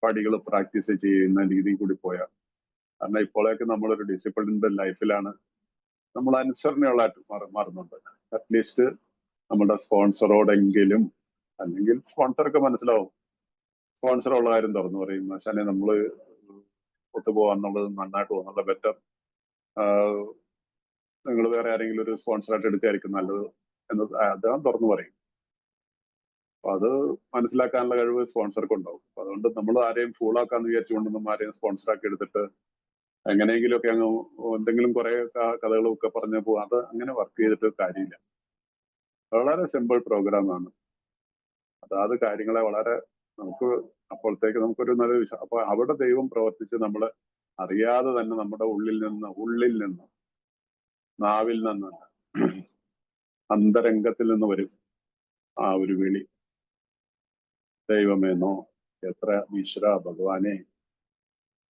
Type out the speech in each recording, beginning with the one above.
പടികൾ പ്രാക്ടീസ് ചെയ്യുന്ന രീതിയിൽ കൂടി പോയാൽ. കാരണം ഇപ്പോഴേക്ക് നമ്മളൊരു ഡിസിപ്ലിൻഡ് ലൈഫിലാണ്, നമ്മൾ അനുസരണയുള്ളതായിട്ട് മാറുന്നുണ്ട്. അറ്റ്ലീസ്റ്റ് നമ്മുടെ സ്പോൺസറോടെങ്കിലും, അല്ലെങ്കിൽ സ്പോൺസറൊക്കെ മനസ്സിലാവും, സ്പോൺസറുള്ള കാര്യം തുറന്നു പറയും, പക്ഷേ നമ്മൾ ഒത്തുപോകാന്നുള്ളത് നന്നായിട്ട് പോകുന്നുള്ള ബെറ്റർ, നിങ്ങൾ വേറെ ആരെങ്കിലും ഒരു സ്പോൺസറായിട്ട് എടുക്കുകയായിരിക്കും നല്ലത് എന്ന് അദ്ദേഹം തുറന്നു പറയും. അപ്പൊ അത് മനസ്സിലാക്കാനുള്ള കഴിവ് സ്പോൺസർക്ക് ഉണ്ടാവും. അപ്പൊ അതുകൊണ്ട് നമ്മൾ ആരെയും ഫൂളാക്കാന്ന് വിചാരിച്ചുകൊണ്ടൊന്നും ആരെയും സ്പോൺസറാക്കി എടുത്തിട്ട് എങ്ങനെയെങ്കിലുമൊക്കെ അങ്ങ് എന്തെങ്കിലും കുറെ കഥകളും ഒക്കെ പറഞ്ഞു പോകും. അത് അങ്ങനെ വർക്ക് ചെയ്തിട്ട് കാര്യമില്ല. വളരെ സിമ്പിൾ പ്രോഗ്രാമാണ്. അതാത് കാര്യങ്ങളെ വളരെ നമുക്ക് അപ്പോഴത്തേക്ക് നമുക്കൊരു നല്ല അപ്പൊ അവിടെ ദൈവം പ്രവർത്തിച്ച് നമ്മൾ അറിയാതെ തന്നെ നമ്മുടെ ഉള്ളിൽ നിന്ന് നാവിൽ നിന്ന് അന്തരംഗത്തിൽ നിന്ന് വരും ആ ഒരു വിളി, ദൈവമേന്നോ, എത്ര ഈശ്വര ഭഗവാനെ.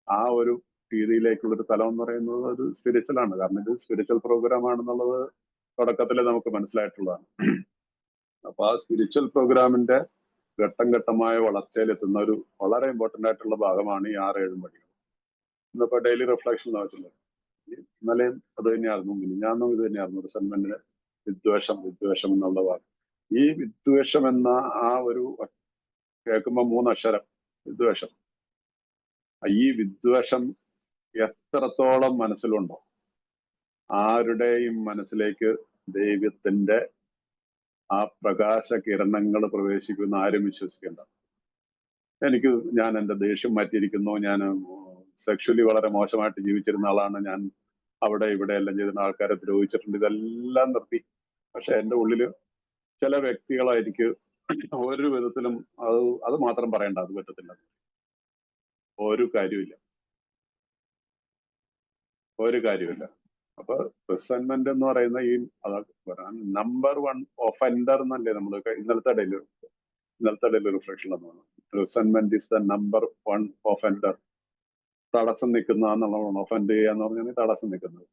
ആ ഒരു രീതിയിലേക്കുള്ളൊരു തലം എന്ന് പറയുന്നത് ഒരു സ്പിരിച്വലാണ്. കാരണം ഇത് സ്പിരിച്വൽ പ്രോഗ്രാം ആണെന്നുള്ളത് തുടക്കത്തിൽ നമുക്ക് മനസ്സിലായിട്ടുള്ളതാണ്. അപ്പൊ ആ സ്പിരിച്വൽ പ്രോഗ്രാമിന്റെ ഘട്ടം ഘട്ടമായ വളർച്ചയിലെത്തുന്ന ഒരു വളരെ ഇമ്പോർട്ടന്റ് ആയിട്ടുള്ള ഭാഗമാണ് ഈ 6-7 പടികൾ. ഇന്നിപ്പോ ഡെയിലി റിഫ്ലക്ഷൻ ആവശ്യമുള്ളത് ഇന്നലെയും അത് തന്നെയായിരുന്നു, മിനിഞ്ഞാന്നും ഇത് തന്നെയായിരുന്നു. റിസെന്റ്മെന്റിന് വിദ്വേഷം എന്നുള്ള വാക്ക്. ഈ വിദ്വേഷം എന്ന ആ ഒരു കേൾക്കുമ്പോൾ 3 അക്ഷരം വിദ്വേഷം. ഈ വിദ്വേഷം എത്രത്തോളം മനസ്സിലുണ്ടോ, ആരുടെയും മനസ്സിലേക്ക് ദൈവത്തിന്റെ ആ പ്രകാശ കിരണങ്ങൾ പ്രവേശിക്കുന്ന ആരും വിശ്വസിക്കേണ്ട. ഞാൻ എൻ്റെ ദേഷ്യം മാറ്റിയിരിക്കുന്നു, ഞാൻ സെക്ഷലി വളരെ മോശമായിട്ട് ജീവിച്ചിരുന്ന ആളാണ്, ഞാൻ അവിടെ ഇവിടെ എല്ലാം ചെയ്തിരുന്ന ആൾക്കാരെ ദ്രോഹിച്ചിട്ടുണ്ട്, ഇതെല്ലാം നിർത്തി. പക്ഷെ എൻ്റെ ഉള്ളില് ചില വ്യക്തികളായിരിക്കും ഒരു വിധത്തിലും അത് മാത്രം പറയണ്ട, അത് പറ്റത്തില്ല, ഒരു കാര്യമില്ല. അപ്പൊ റിസെന്റ്മെന്റ് എന്ന് പറയുന്ന ഈ നമ്പർ 1 ഒഫൻഡർ എന്നല്ലേ നമ്മൾ ഇന്നലത്തെ ഡെയിലി റിഫ്ലക്ഷൻ എന്ന് പറഞ്ഞു. റിസെന്റ്മെന്റ് ഇസ് ദ നമ്പർ 1 ഒഫൻഡർ. തടസ്സം നിൽക്കുന്ന എന്നുള്ളതാണ്. ഒഫൻഡ് ചെയ്യാന്ന് പറഞ്ഞാൽ തടസ്സം നിൽക്കുന്നത്.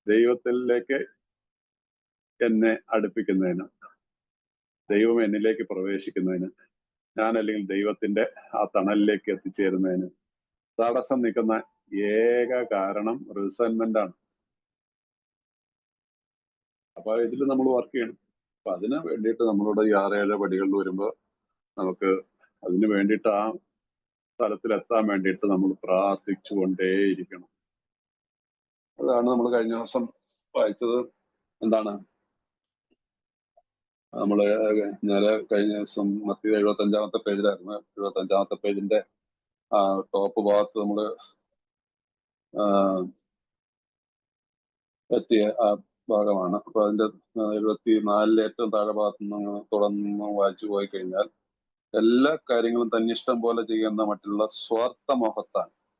ദൈവത്തിലേക്ക് എന്നെ അടുപ്പിക്കുന്നതിന്, ദൈവം എന്നിലേക്ക് പ്രവേശിക്കുന്നതിന്, ഞാൻ അല്ലെങ്കിൽ ദൈവത്തിന്റെ ആ തണലിലേക്ക് എത്തിച്ചേരുന്നതിന് തടസ്സം നിൽക്കുന്ന ഏക കാരണം റിസെന്റ്മെന്റ് ആണ്. അപ്പൊ ഇതിൽ നമ്മൾ വർക്ക് ചെയ്യണം. അപ്പൊ അതിന് വേണ്ടിയിട്ട് നമ്മളോട് ഈ 6-7 പടികളിൽ വരുമ്പോൾ നമുക്ക് അതിന് വേണ്ടിയിട്ട് ആ സ്ഥലത്തിലെത്താൻ വേണ്ടിയിട്ട് നമ്മൾ പ്രാർത്ഥിച്ചുകൊണ്ടേയിരിക്കണം. അതാണ് നമ്മൾ കഴിഞ്ഞ ദിവസം വായിച്ചത്. എന്താണ് നമ്മള് ഇന്നലെ കഴിഞ്ഞ ദിവസം മത്തി 75-ാമത്തെ പേജിലായിരുന്നു. 75-ാമത്തെ പേജിന്റെ ടോപ്പ് ഭാഗത്ത് നമ്മള് എത്തിയ ആ ഭാഗമാണ്. അപ്പൊ അതിന്റെ 74 ഏറ്റവും താഴെ ഭാഗത്ത് നിന്ന് തുടർന്ന് വായിച്ചു പോയി കഴിഞ്ഞാൽ എല്ലാ കാര്യങ്ങളും തന്നിഷ്ടം പോലെ ചെയ്യുന്ന മറ്റുള്ള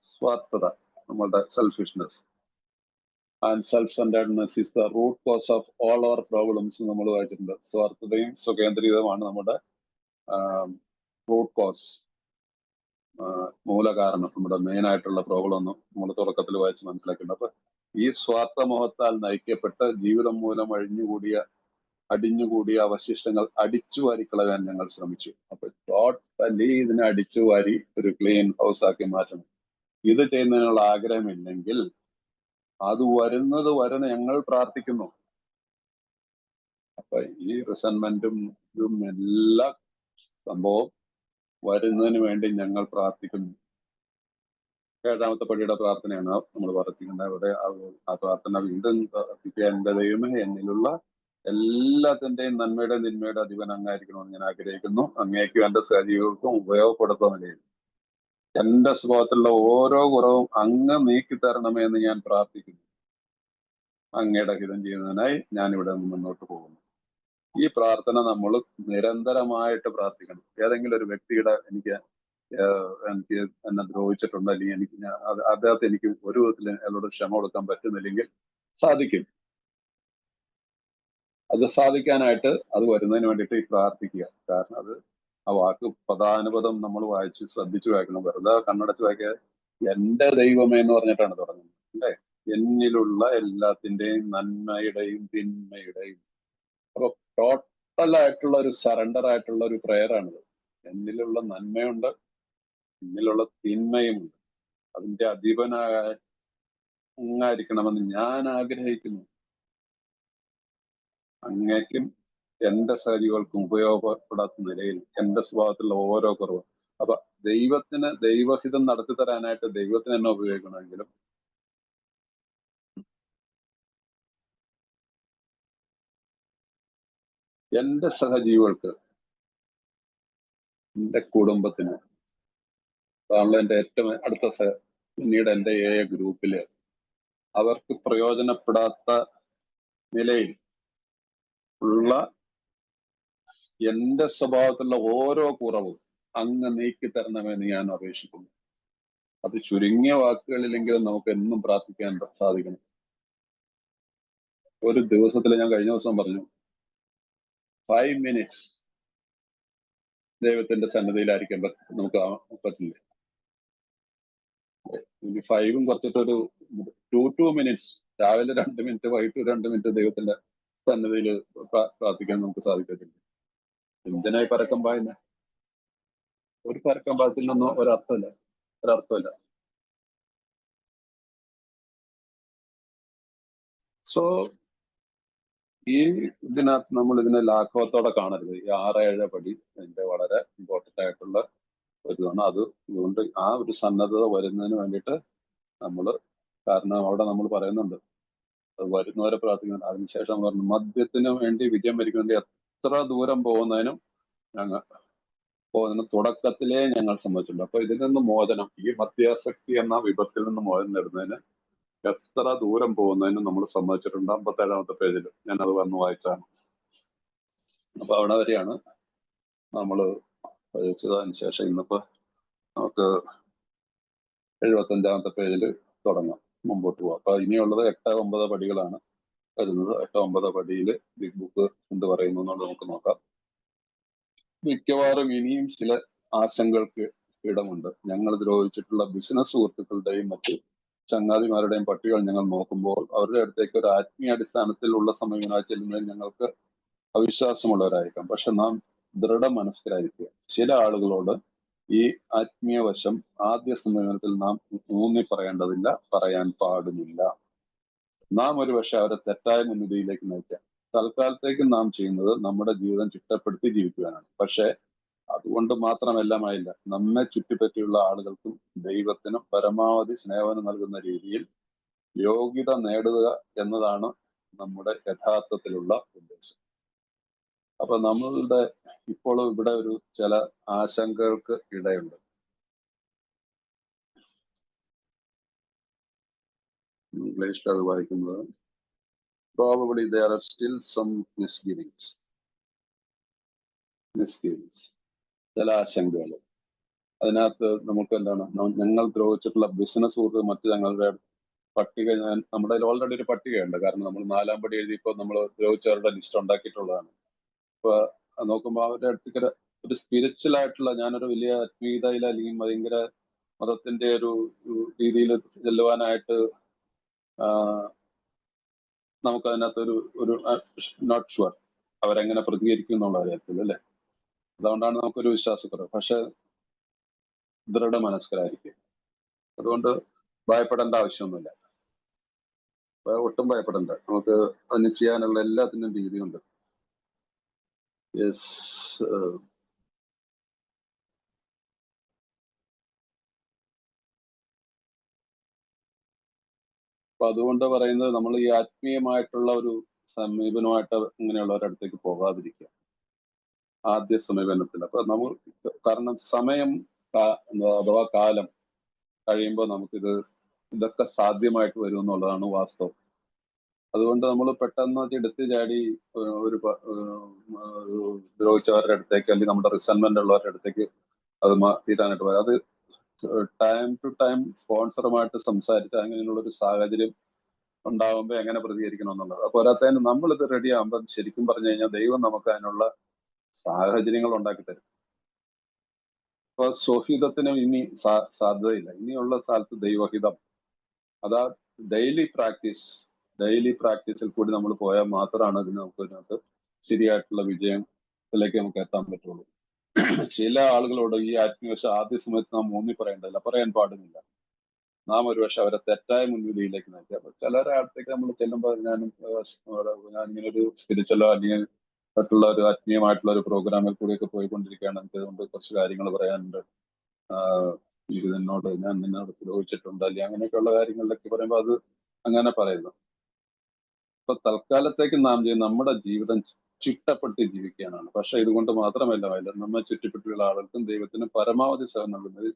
സ്വാർത്ഥത, നമ്മളുടെ selfishness and self centredness is the root cause of all our problems നമ്മൾ വായിച്ചിട്ടുണ്ട്. സ്വാർത്ഥതയും സ്വകേന്ദ്രീയതമാണ് നമ്മുടെ റൂട്ട് കോസ്, മൂലകാരണം, നമ്മുടെ മെയിൻ ആയിട്ടുള്ള പ്രോബ്ലം ഒന്നും നമ്മൾ തുടക്കത്തിൽ വായിച്ച് മനസ്സിലാക്കിയിട്ടുണ്ട്. അപ്പൊ ഈ സ്വാർത്ഥമോഹത്താൽ നയിക്കപ്പെട്ട് ജീവിതം മൂലം അടിഞ്ഞുകൂടിയ അവശിഷ്ടങ്ങൾ അടിച്ചു വാരിക്കളയാൻ ഞങ്ങൾ ശ്രമിച്ചു. അപ്പൊ ടോട്ടലി ഇതിനെ അടിച്ചു വാരി ഒരു ക്ലീൻ ഹൗസ് ആക്കി മാറ്റണം. ഇത് ചെയ്യുന്നതിനുള്ള ആഗ്രഹമില്ലെങ്കിൽ അത് വരുന്നത് വരെ ഞങ്ങൾ പ്രാർത്ഥിക്കുന്നു. അപ്പൊ ഈ റിസെന്റ്മെന്റും ഇതും എല്ലാ സംഭവം വരുന്നതിന് വേണ്ടി ഞങ്ങൾ പ്രാർത്ഥിക്കുന്നു. 7-ാമത്തെ പടിയുടെ പ്രാർത്ഥനയാണ് നമ്മൾ പ്രാർത്ഥിക്കുന്നത്. അവിടെ ആ പ്രാർത്ഥന വീണ്ടും പ്രാർത്ഥിക്കുക. എന്റെ ദൈവമേ, എന്നിലുള്ള എല്ലാത്തിന്റെയും നന്മയുടെ നിന്മയുടെ അധിപൻ അങ്ങായിരിക്കണമെന്ന് ഞാൻ ആഗ്രഹിക്കുന്നു. അങ്ങേക്കും എന്റെ സജീവങ്ങൾക്കും ഉപയോഗപ്പെടുത്തുന്ന എന്റെ സ്വഭാവത്തിലുള്ള ഓരോ കുറവും അങ്ങ് നീക്കിത്തരണമേ എന്ന് ഞാൻ പ്രാർത്ഥിക്കുന്നു. അങ്ങയുടെ ഹിതം ചെയ്യുന്നതിനായി ഞാൻ ഇവിടെ നിന്ന് മുന്നോട്ട് പോകുന്നു. ഈ പ്രാർത്ഥന നമ്മൾ നിരന്തരമായിട്ട് പ്രാർത്ഥിക്കണം. ഏതെങ്കിലും ഒരു വ്യക്തിയുടെ എനിക്ക് എന്നെ ദ്രോഹിച്ചിട്ടുണ്ട്, അല്ലെങ്കിൽ അദ്ദേഹത്തെ എനിക്ക് ഒരു വിധത്തിൽ അയാളോട് ക്ഷമ കൊടുക്കാൻ പറ്റുന്നില്ലെങ്കിൽ സാധിക്കും. അത് സാധിക്കാനായിട്ട് അത് വരുന്നതിന് വേണ്ടിയിട്ട് ഈ പ്രാർത്ഥിക്കുക. കാരണം അത് ആ വാക്ക് പദാനുപദം നമ്മൾ വായിച്ച് ശ്രദ്ധിച്ചു വായിക്കണം. വെറുതെ കണ്ണടച്ച് വായിക്കുക. എന്റെ ദൈവമേ എന്ന് പറഞ്ഞിട്ടാണ് തുടങ്ങുന്നത് അല്ലേ? എന്നിലുള്ള എല്ലാത്തിന്റെയും നന്മയുടെയും തിന്മയുടെയും. അപ്പൊ ടോട്ടൽ ആയിട്ടുള്ള ഒരു സറണ്ടർ ആയിട്ടുള്ള ഒരു പ്രെയർ ആണിത്. എന്നിലുള്ള നന്മയുണ്ട്, എന്നിലുള്ള തിന്മയുമുണ്ട്. അതിന്റെ അധീപനായിരിക്കണമെന്ന് ഞാൻ ആഗ്രഹിക്കുന്നു. അങ്ങേക്കും എന്റെ സഹജീവികൾക്കും ഉപയോഗപ്പെടാത്ത നിലയിൽ എന്റെ സ്വഭാവത്തിലുള്ള ഓരോ കുറവ്. അപ്പൊ ദൈവഹിതം നടത്തി തരാനായിട്ട് ദൈവത്തിന് എന്നെ ഉപയോഗിക്കണമെങ്കിലും എന്റെ സഹജീവികൾക്ക്, എന്റെ കുടുംബത്തിന്, കാരണം എന്റെ ഏറ്റവും അടുത്ത പിന്നീട് എന്റെ ഗ്രൂപ്പില് അവർക്ക് പ്രയോജനപ്പെടാത്ത നിലയിൽ ഉള്ള എന്റെ സ്വഭാവത്തിലുള്ള ഓരോ കുറവും അങ്ങ് നീക്കി തരണമെന്ന് ഞാൻ അപേക്ഷിക്കുന്നു. അത് ചുരുങ്ങിയ വാക്കുകളിലെങ്കിലും നമുക്ക് എന്നും പ്രാർത്ഥിക്കാൻ സാധിക്കണം. ഒരു ദിവസത്തിൽ ഞാൻ കഴിഞ്ഞ ദിവസം പറഞ്ഞു 5 minutes ദൈവത്തിന്റെ സന്നദ്ധയിലായിരിക്കാൻ നമുക്ക് പറ്റില്ല. 5ഉം കുറച്ചിട്ടൊരു 2 minutes, രാവിലെ 2 minutes, വൈകിട്ട് 2 minutes ദൈവത്തിന്റെ സന്നദ്ധയിൽ പ്രാർത്ഥിക്കാൻ നമുക്ക് സാധിക്കത്തില്ല. എന്തിനായി പരക്കം പായുന്ന? ഒരു പരക്കം പായത്തിനൊന്നും ഒരർത്ഥമില്ല. സോ ഈ ഇതിനകത്ത് നമ്മൾ ഇതിനെ ലാഘവത്തോടെ കാണരുത്. ഈ 6-7 പടി അതിന്റെ വളരെ ഇമ്പോർട്ടന്റ് ആയിട്ടുള്ള ഒരു ഇതാണ്. അതുകൊണ്ട് ആ ഒരു സന്നദ്ധത വരുന്നതിന് വേണ്ടിയിട്ട് നമ്മൾ, കാരണം അവിടെ നമ്മൾ പറയുന്നുണ്ട് അത് വരുന്നവരെ പ്രാർത്ഥിക്കുന്നുണ്ട്. അതിനുശേഷം പറഞ്ഞു മദ്യത്തിന് വേണ്ടി വിജയം വരിക്കുന്നതിന് എത്ര ദൂരം പോകുന്നതിനും തുടക്കത്തിലേ ഞങ്ങൾ സമ്മതിച്ചിട്ടുണ്ട്. അപ്പൊ ഇതിൽ നിന്ന് മോചനം, ഈ മദ്യാസക്തി എന്ന വിപത്തിൽ നിന്ന് മോചനം നേടുന്നതിന് എത്ര ദൂരം പോകുന്നതിനും നമ്മൾ സമ്മതിച്ചിട്ടുണ്ട്. 57-ാമത്തെ പേജിൽ ഞാനത് വന്ന് വായിച്ചാണ്. അപ്പൊ അവിടെ വരെയാണ് നമ്മൾ വായിച്ചതിന് ശേഷം ഇന്നിപ്പോ നമുക്ക് 75-ാമത്തെ പേജിൽ തുടങ്ങാം, മുമ്പോട്ട് പോവാം. അപ്പൊ ഇനിയുള്ളത് 8-9 പടികളാണ് വരുന്നത്. 8-9 പടിയിൽ ബിഗ് ബുക്ക് എന്ത് പറയുന്നു എന്നുള്ളത് നമുക്ക് നോക്കാം. മിക്കവാറും ഇനിയും ചില ആശങ്കകൾക്ക് ഇടമുണ്ട്. ഞങ്ങൾ ദ്രോഹിച്ചിട്ടുള്ള ബിസിനസ് സുഹൃത്തുക്കളുടെയും മറ്റ് ചങ്ങാതിമാരുടെയും പട്ടികൾ ഞങ്ങൾ നോക്കുമ്പോൾ അവരുടെ അടുത്തേക്ക് ഒരു ആത്മീയാടിസ്ഥാനത്തിലുള്ള സമീപനമായി ചെല്ലുന്നതിൽ ഞങ്ങൾക്ക് അവിശ്വാസമുള്ളവരായിരിക്കാം. പക്ഷെ നാം ദൃഢമനസ്കരായിരിക്കുക. ചില ആളുകളോട് ഈ ആത്മീയ വശം ആദ്യ സമീപനത്തിൽ നാം ഊന്നി പറയേണ്ടതില്ല, പറയാൻ പാടുമില്ല. നാം ഒരുപക്ഷെ അവരെ തെറ്റായ മുൻവിധിയിലേക്ക് നയിക്കാം. തൽക്കാലത്തേക്ക് നാം ചെയ്യുന്നത് നമ്മുടെ ജീവിതം ചിട്ടപ്പെടുത്തി ജീവിക്കുവാനാണ്. പക്ഷെ അതുകൊണ്ട് മാത്രമെല്ലാമായില്ല. നമ്മെ ചുറ്റിപ്പറ്റിയുള്ള ആളുകൾക്കും ദൈവത്തിനും പരമാവധി സ്നേഹനം നൽകുന്ന രീതിയിൽ യോഗ്യത നേടുക എന്നതാണ് നമ്മുടെ യഥാർത്ഥത്തിലുള്ള ഉദ്ദേശം. അപ്പൊ നമ്മളുടെ ഇപ്പോൾ ഇവിടെ ഒരു ചില ആശങ്കകൾക്ക് ഇടയുണ്ട്. ഇംഗ്ലീഷിൽ അത് വായിക്കുന്നത് probably there are still some misgivings. ചില ആശങ്കകൾ. അതിനകത്ത് നമുക്ക് എന്താണ്, ഞങ്ങൾ ദ്രോഹിച്ചിട്ടുള്ള ബിസിനസ് സുഹൃത്ത് മറ്റ് ഞങ്ങളുടെ പട്ടിക നമ്മുടെ ഓൾറെഡി ഒരു പട്ടികയുണ്ട്. കാരണം നമ്മൾ 4-ാം പടി എഴുതിയപ്പോൾ നമ്മൾ ദ്രോഹിച്ചവരുടെ ലിസ്റ്റ് ഉണ്ടാക്കിയിട്ടുള്ളതാണ്. അപ്പൊ നോക്കുമ്പോൾ അവരുടെ അടുത്തേക്ക് ഒരു സ്പിരിച്വൽ ആയിട്ടുള്ള, ഞാനൊരു വലിയ ആത്മീയതയിൽ അല്ലെങ്കിൽ ഭയങ്കര മതത്തിന്റെ ഒരു രീതിയിൽ ചെല്ലുവാനായിട്ട് നമുക്ക് അതിനകത്ത് ഒരു നോട്ട് ഷുവർ അവരെങ്ങനെ പ്രതികരിക്കും എന്നുള്ള കാര്യത്തിൽ, അല്ലെ? അതുകൊണ്ടാണ് നമുക്കൊരു വിശ്വാസക്കുറവ്. പക്ഷെ ദൃഢമനസ്കരായിരിക്കും. അതുകൊണ്ട് ഭയപ്പെടേണ്ട ആവശ്യമൊന്നുമില്ല. ഒട്ടും ഭയപ്പെടേണ്ട. നമുക്ക് അതിന് ചെയ്യാനുള്ള എല്ലാത്തിനും രീതിയുണ്ട്. യെസ്. അപ്പൊ അതുകൊണ്ട് പറയുന്നത് നമ്മൾ ഈ ആത്മീയമായിട്ടുള്ള ഒരു സമീപനമായിട്ട് ഇങ്ങനെയുള്ളവരുടെ അടുത്തേക്ക് പോകാതിരിക്കുക ആദ്യ സമീപനത്തിൽ. അപ്പൊ നമ്മൾ, കാരണം സമയം അഥവാ കാലം കഴിയുമ്പോൾ നമുക്കിതൊക്കെ സാധ്യമായിട്ട് വരും എന്നുള്ളതാണ് വാസ്തവം. അതുകൊണ്ട് നമ്മൾ പെട്ടെന്ന് എടുത്തു ചാടി ഒരു ദ്രോഹിച്ചവരുടെ അടുത്തേക്ക് അല്ലെങ്കിൽ നമ്മുടെ റിസൺമെന്റ് ഉള്ളവരുടെ അടുത്തേക്ക് അത് തീരാനായിട്ട് വരാം. അത് ടൈം ടു ടൈം സ്പോൺസറുമായിട്ട് സംസാരിച്ച് അങ്ങനെയുള്ള ഒരു സാഹചര്യം ഉണ്ടാകുമ്പോൾ എങ്ങനെ പ്രതികരിക്കണം എന്നുള്ളത്. പോരാത്തതിന് നമ്മളിത് റെഡി ആകുമ്പോൾ ശരിക്കും പറഞ്ഞു കഴിഞ്ഞാൽ ദൈവം നമുക്ക് അതിനുള്ള സാഹചര്യങ്ങൾ ഉണ്ടാക്കി തരും. അപ്പൊ സ്വഹിതത്തിന് ഇനി സാധ്യതയില്ല. ഇനിയുള്ള സ്ഥലത്ത് ദൈവഹിതം, അതാ ഡെയിലി പ്രാക്ടീസിൽ കൂടി നമ്മൾ പോയാൽ മാത്രമാണ് ഇതിന് നമുക്ക് ഇതിനകത്ത് ശരിയായിട്ടുള്ള വിജയത്തിലേക്ക് നമുക്ക് എത്താൻ പറ്റുള്ളൂ. ചില ആളുകളോട് ഈ ആത്മീയവശം ആദ്യ സമയത്ത് നാം ഊന്നി പറയേണ്ടതില്ല, പറയാൻ പാടുന്നില്ല. നാം ഒരുപക്ഷെ അവരെ തെറ്റായ മുൻവിധിയിലേക്ക് നയിക്കുക. അപ്പൊ ചിലരെ അടുത്തേക്ക് നമ്മൾ ചെല്ലുമ്പോൾ ഞാനിങ്ങനെ ഒരു സ്പിരിച്വലോ അല്ലെങ്കിൽ മറ്റുള്ള ഒരു ആത്മീയമായിട്ടുള്ള ഒരു പ്രോഗ്രാമിൽ കൂടിയൊക്കെ പോയിക്കൊണ്ടിരിക്കുകയാണ്. എനിക്ക് അതുകൊണ്ട് കുറച്ച് കാര്യങ്ങൾ പറയാനുണ്ട്. ഇത് ഞാൻ നിന്നോട് പുരോഗിച്ചിട്ടുണ്ട് അല്ലെങ്കിൽ അങ്ങനെയൊക്കെയുള്ള കാര്യങ്ങളിലൊക്കെ പറയുമ്പോൾ അത് അങ്ങനെ പറയുന്നു. ഇപ്പൊ തൽക്കാലത്തേക്ക് നാം ചെയ്യുന്ന നമ്മുടെ ജീവിതം ചിട്ടപ്പെടുത്തി ജീവിക്കാനാണ്. പക്ഷെ ഇതുകൊണ്ട് മാത്രമല്ല നമ്മെ ചുറ്റിപ്പറ്റിയുള്ള ആളുകൾക്കും ദൈവത്തിനും പരമാവധി സേവനം നൽകുന്നത്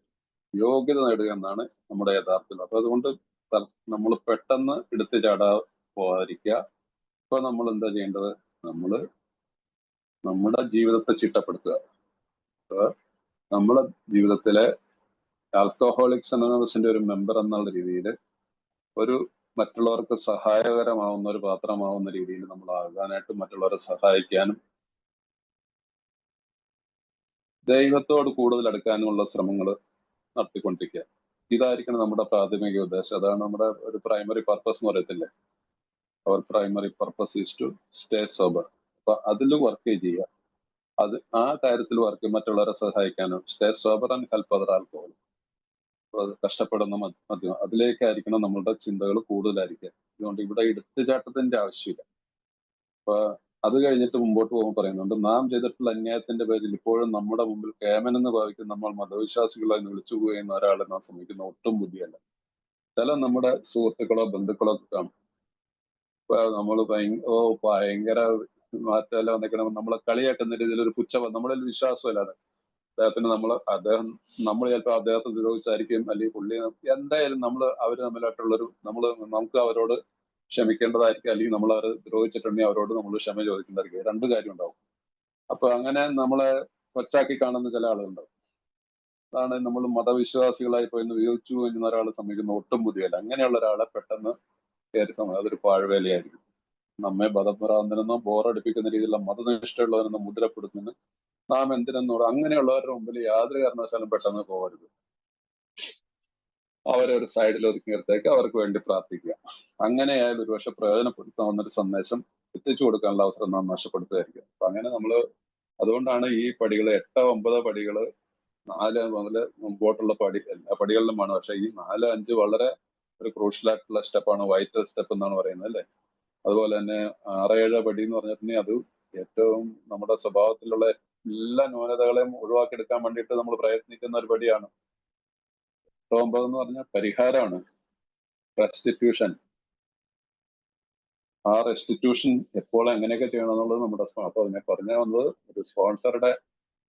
യോഗ്യത നേടുക എന്നാണ് നമ്മുടെ യഥാർത്ഥം. അപ്പൊ അതുകൊണ്ട് നമ്മൾ പെട്ടെന്ന് എടുത്തു ചാടാ പോകാതിരിക്കുക. ഇപ്പൊ നമ്മൾ എന്താ ചെയ്യേണ്ടത്? നമ്മുടെ ജീവിതത്തെ ചിട്ടപ്പെടുത്തുക. നമ്മുടെ ജീവിതത്തിലെ ആൽക്കഹോളിക്സ് അനോണിമസിന്റെ ഒരു മെമ്പർ എന്നുള്ള രീതിയിൽ ഒരു മറ്റുള്ളവർക്ക് സഹായകരമാവുന്ന ഒരു പാത്രമാവുന്ന രീതിയിൽ നമ്മൾ ആകാനായിട്ട് മറ്റുള്ളവരെ സഹായിക്കാനും ദൈവത്തോട് കൂടുതൽ അടുക്കാനുമുള്ള ശ്രമങ്ങൾ നടത്തിക്കൊണ്ടിരിക്കുക. ഇതായിരിക്കണം നമ്മുടെ പ്രാഥമിക ഉദ്ദേശം. അതാണ് നമ്മുടെ ഒരു പ്രൈമറി പർപ്പസ് എന്ന് പറയത്തില്ലേ. അവർ primary purpose is to stay sober. അപ്പൊ അതിൽ വർക്ക് ചെയ്യുക. അത് ആ കാര്യത്തിൽ വർക്ക് മറ്റുള്ളവരെ സഹായിക്കാനും stay sober and help other alcohol. കഷ്ടപ്പെടുന്ന മദ്യം അതിലേക്കായിരിക്കണം നമ്മളുടെ ചിന്തകൾ കൂടുതലായിരിക്കുക. അതുകൊണ്ട് ഇവിടെ എടുത്തുചാട്ടത്തിന്റെ ആവശ്യമില്ല. അപ്പൊ അത് കഴിഞ്ഞിട്ട് മുമ്പോട്ട് പോകുമ്പോൾ പറയുന്നുണ്ട്, നാം ചെയ്തിട്ടുള്ള അന്യായത്തിന്റെ പേരിൽ ഇപ്പോഴും നമ്മുടെ മുമ്പിൽ കേമനെന്ന് ഭാവിക്കുന്ന നമ്മൾ മതവിശ്വാസികളായി വിളിച്ചു പോയെന്ന ഒരാളെ നാം ശ്രമിക്കുന്ന ഒട്ടും ബുദ്ധിയല്ല. ചില നമ്മുടെ സുഹൃത്തുക്കളോ ബന്ധുക്കളോ കാണും. നമ്മൾ ഭയങ്കര മാറ്റമല്ല വന്നിക്കണം, നമ്മളെ കളിയാക്കുന്ന രീതിയിൽ ഒരു നമ്മളിൽ വിശ്വാസമില്ലാതെ അദ്ദേഹത്തിന് അദ്ദേഹം നമ്മൾ ചിലപ്പോൾ അദ്ദേഹത്തെ ദ്രോഹിച്ചായിരിക്കും, അല്ലെങ്കിൽ പുള്ളി എന്തായാലും അവര് തമ്മിലായിട്ടുള്ളൊരു നമുക്ക് അവരോട് ക്ഷമിക്കേണ്ടതായിരിക്കും, അല്ലെങ്കിൽ നമ്മൾ അവരെ ദ്രോഹിച്ചിട്ടുണ്ടെങ്കിൽ അവരോട് നമ്മൾ ക്ഷമ ചോദിക്കേണ്ടതായിരിക്കും. രണ്ടു കാര്യം ഉണ്ടാവും. അപ്പൊ അങ്ങനെ നമ്മളെ കൊച്ചാക്കി കാണുന്ന ചില ആളുകളുണ്ടാവും. അതാണ് നമ്മൾ മതവിശ്വാസികളായി പോയിന്ന് വിയോജിച്ചു പോയിരുന്ന ഒരാളെ സമീപിക്കുന്ന ഒട്ടും ബുദ്ധിയല്ല. അങ്ങനെയുള്ള ഒരാളെ പെട്ടെന്ന് കയറി അതൊരു പാഴ്വേലയായിരിക്കും. നമ്മെ മതഭ്രാന്തനെന്നോ ബോറടിപ്പിക്കുന്ന രീതിയിലുള്ള മതനിഷ്ഠയുള്ളവരെന്നോ മുദ്രപ്പെടുത്തുന്ന നാം എന്തിനെന്നോട് അങ്ങനെയുള്ളവരുടെ മുമ്പിൽ യാതൊരു കാരണവശാലും പെട്ടെന്ന് പോകരുത്. അവരെ ഒരു സൈഡിൽ ഒതുക്കി നിർത്തേക്ക്, അവർക്ക് വേണ്ടി പ്രാർത്ഥിക്കുക. അങ്ങനെയായാൽ ഒരുപക്ഷെ പ്രയോജനപ്പെടുത്താവുന്ന ഒരു സന്ദേശം എത്തിച്ചു കൊടുക്കാനുള്ള അവസരം നാം നഷ്ടപ്പെടുത്തുകയായിരിക്കും. അപ്പൊ അങ്ങനെ അതുകൊണ്ടാണ് ഈ പടികൾ 8, 9 പടികള് 4 മുതൽ മുമ്പോട്ടുള്ള എല്ലാ പടികളിലുമാണ്. പക്ഷെ ഈ 4, 5 വളരെ ഒരു ക്രൂഷ്യലായിട്ടുള്ള സ്റ്റെപ്പാണ്, വൈറ്റൽ സ്റ്റെപ്പ് എന്നാണ് പറയുന്നത് അല്ലേ. അതുപോലെ തന്നെ 6, 7 പടി എന്ന് പറഞ്ഞിട്ടുണ്ടെങ്കിൽ അത് ഏറ്റവും നമ്മുടെ സ്വഭാവത്തിലുള്ള എല്ലാ ന്യൂനതകളെയും ഒഴിവാക്കിയെടുക്കാൻ വേണ്ടിയിട്ട് നമ്മൾ പ്രയത്നിക്കുന്ന ഒരു പടിയാണ്. 9 എന്ന് പറഞ്ഞാൽ പരിഹാരമാണ്, റെസ്റ്റിറ്റ്യൂഷൻ. ആ റെസ്റ്റിറ്റ്യൂഷൻ എപ്പോൾ എങ്ങനെയൊക്കെ ചെയ്യണം എന്നുള്ളത് നമ്മുടെ അപ്പൊ ഞാൻ പറഞ്ഞു വന്നത് ഒരു സ്പോൺസറുടെ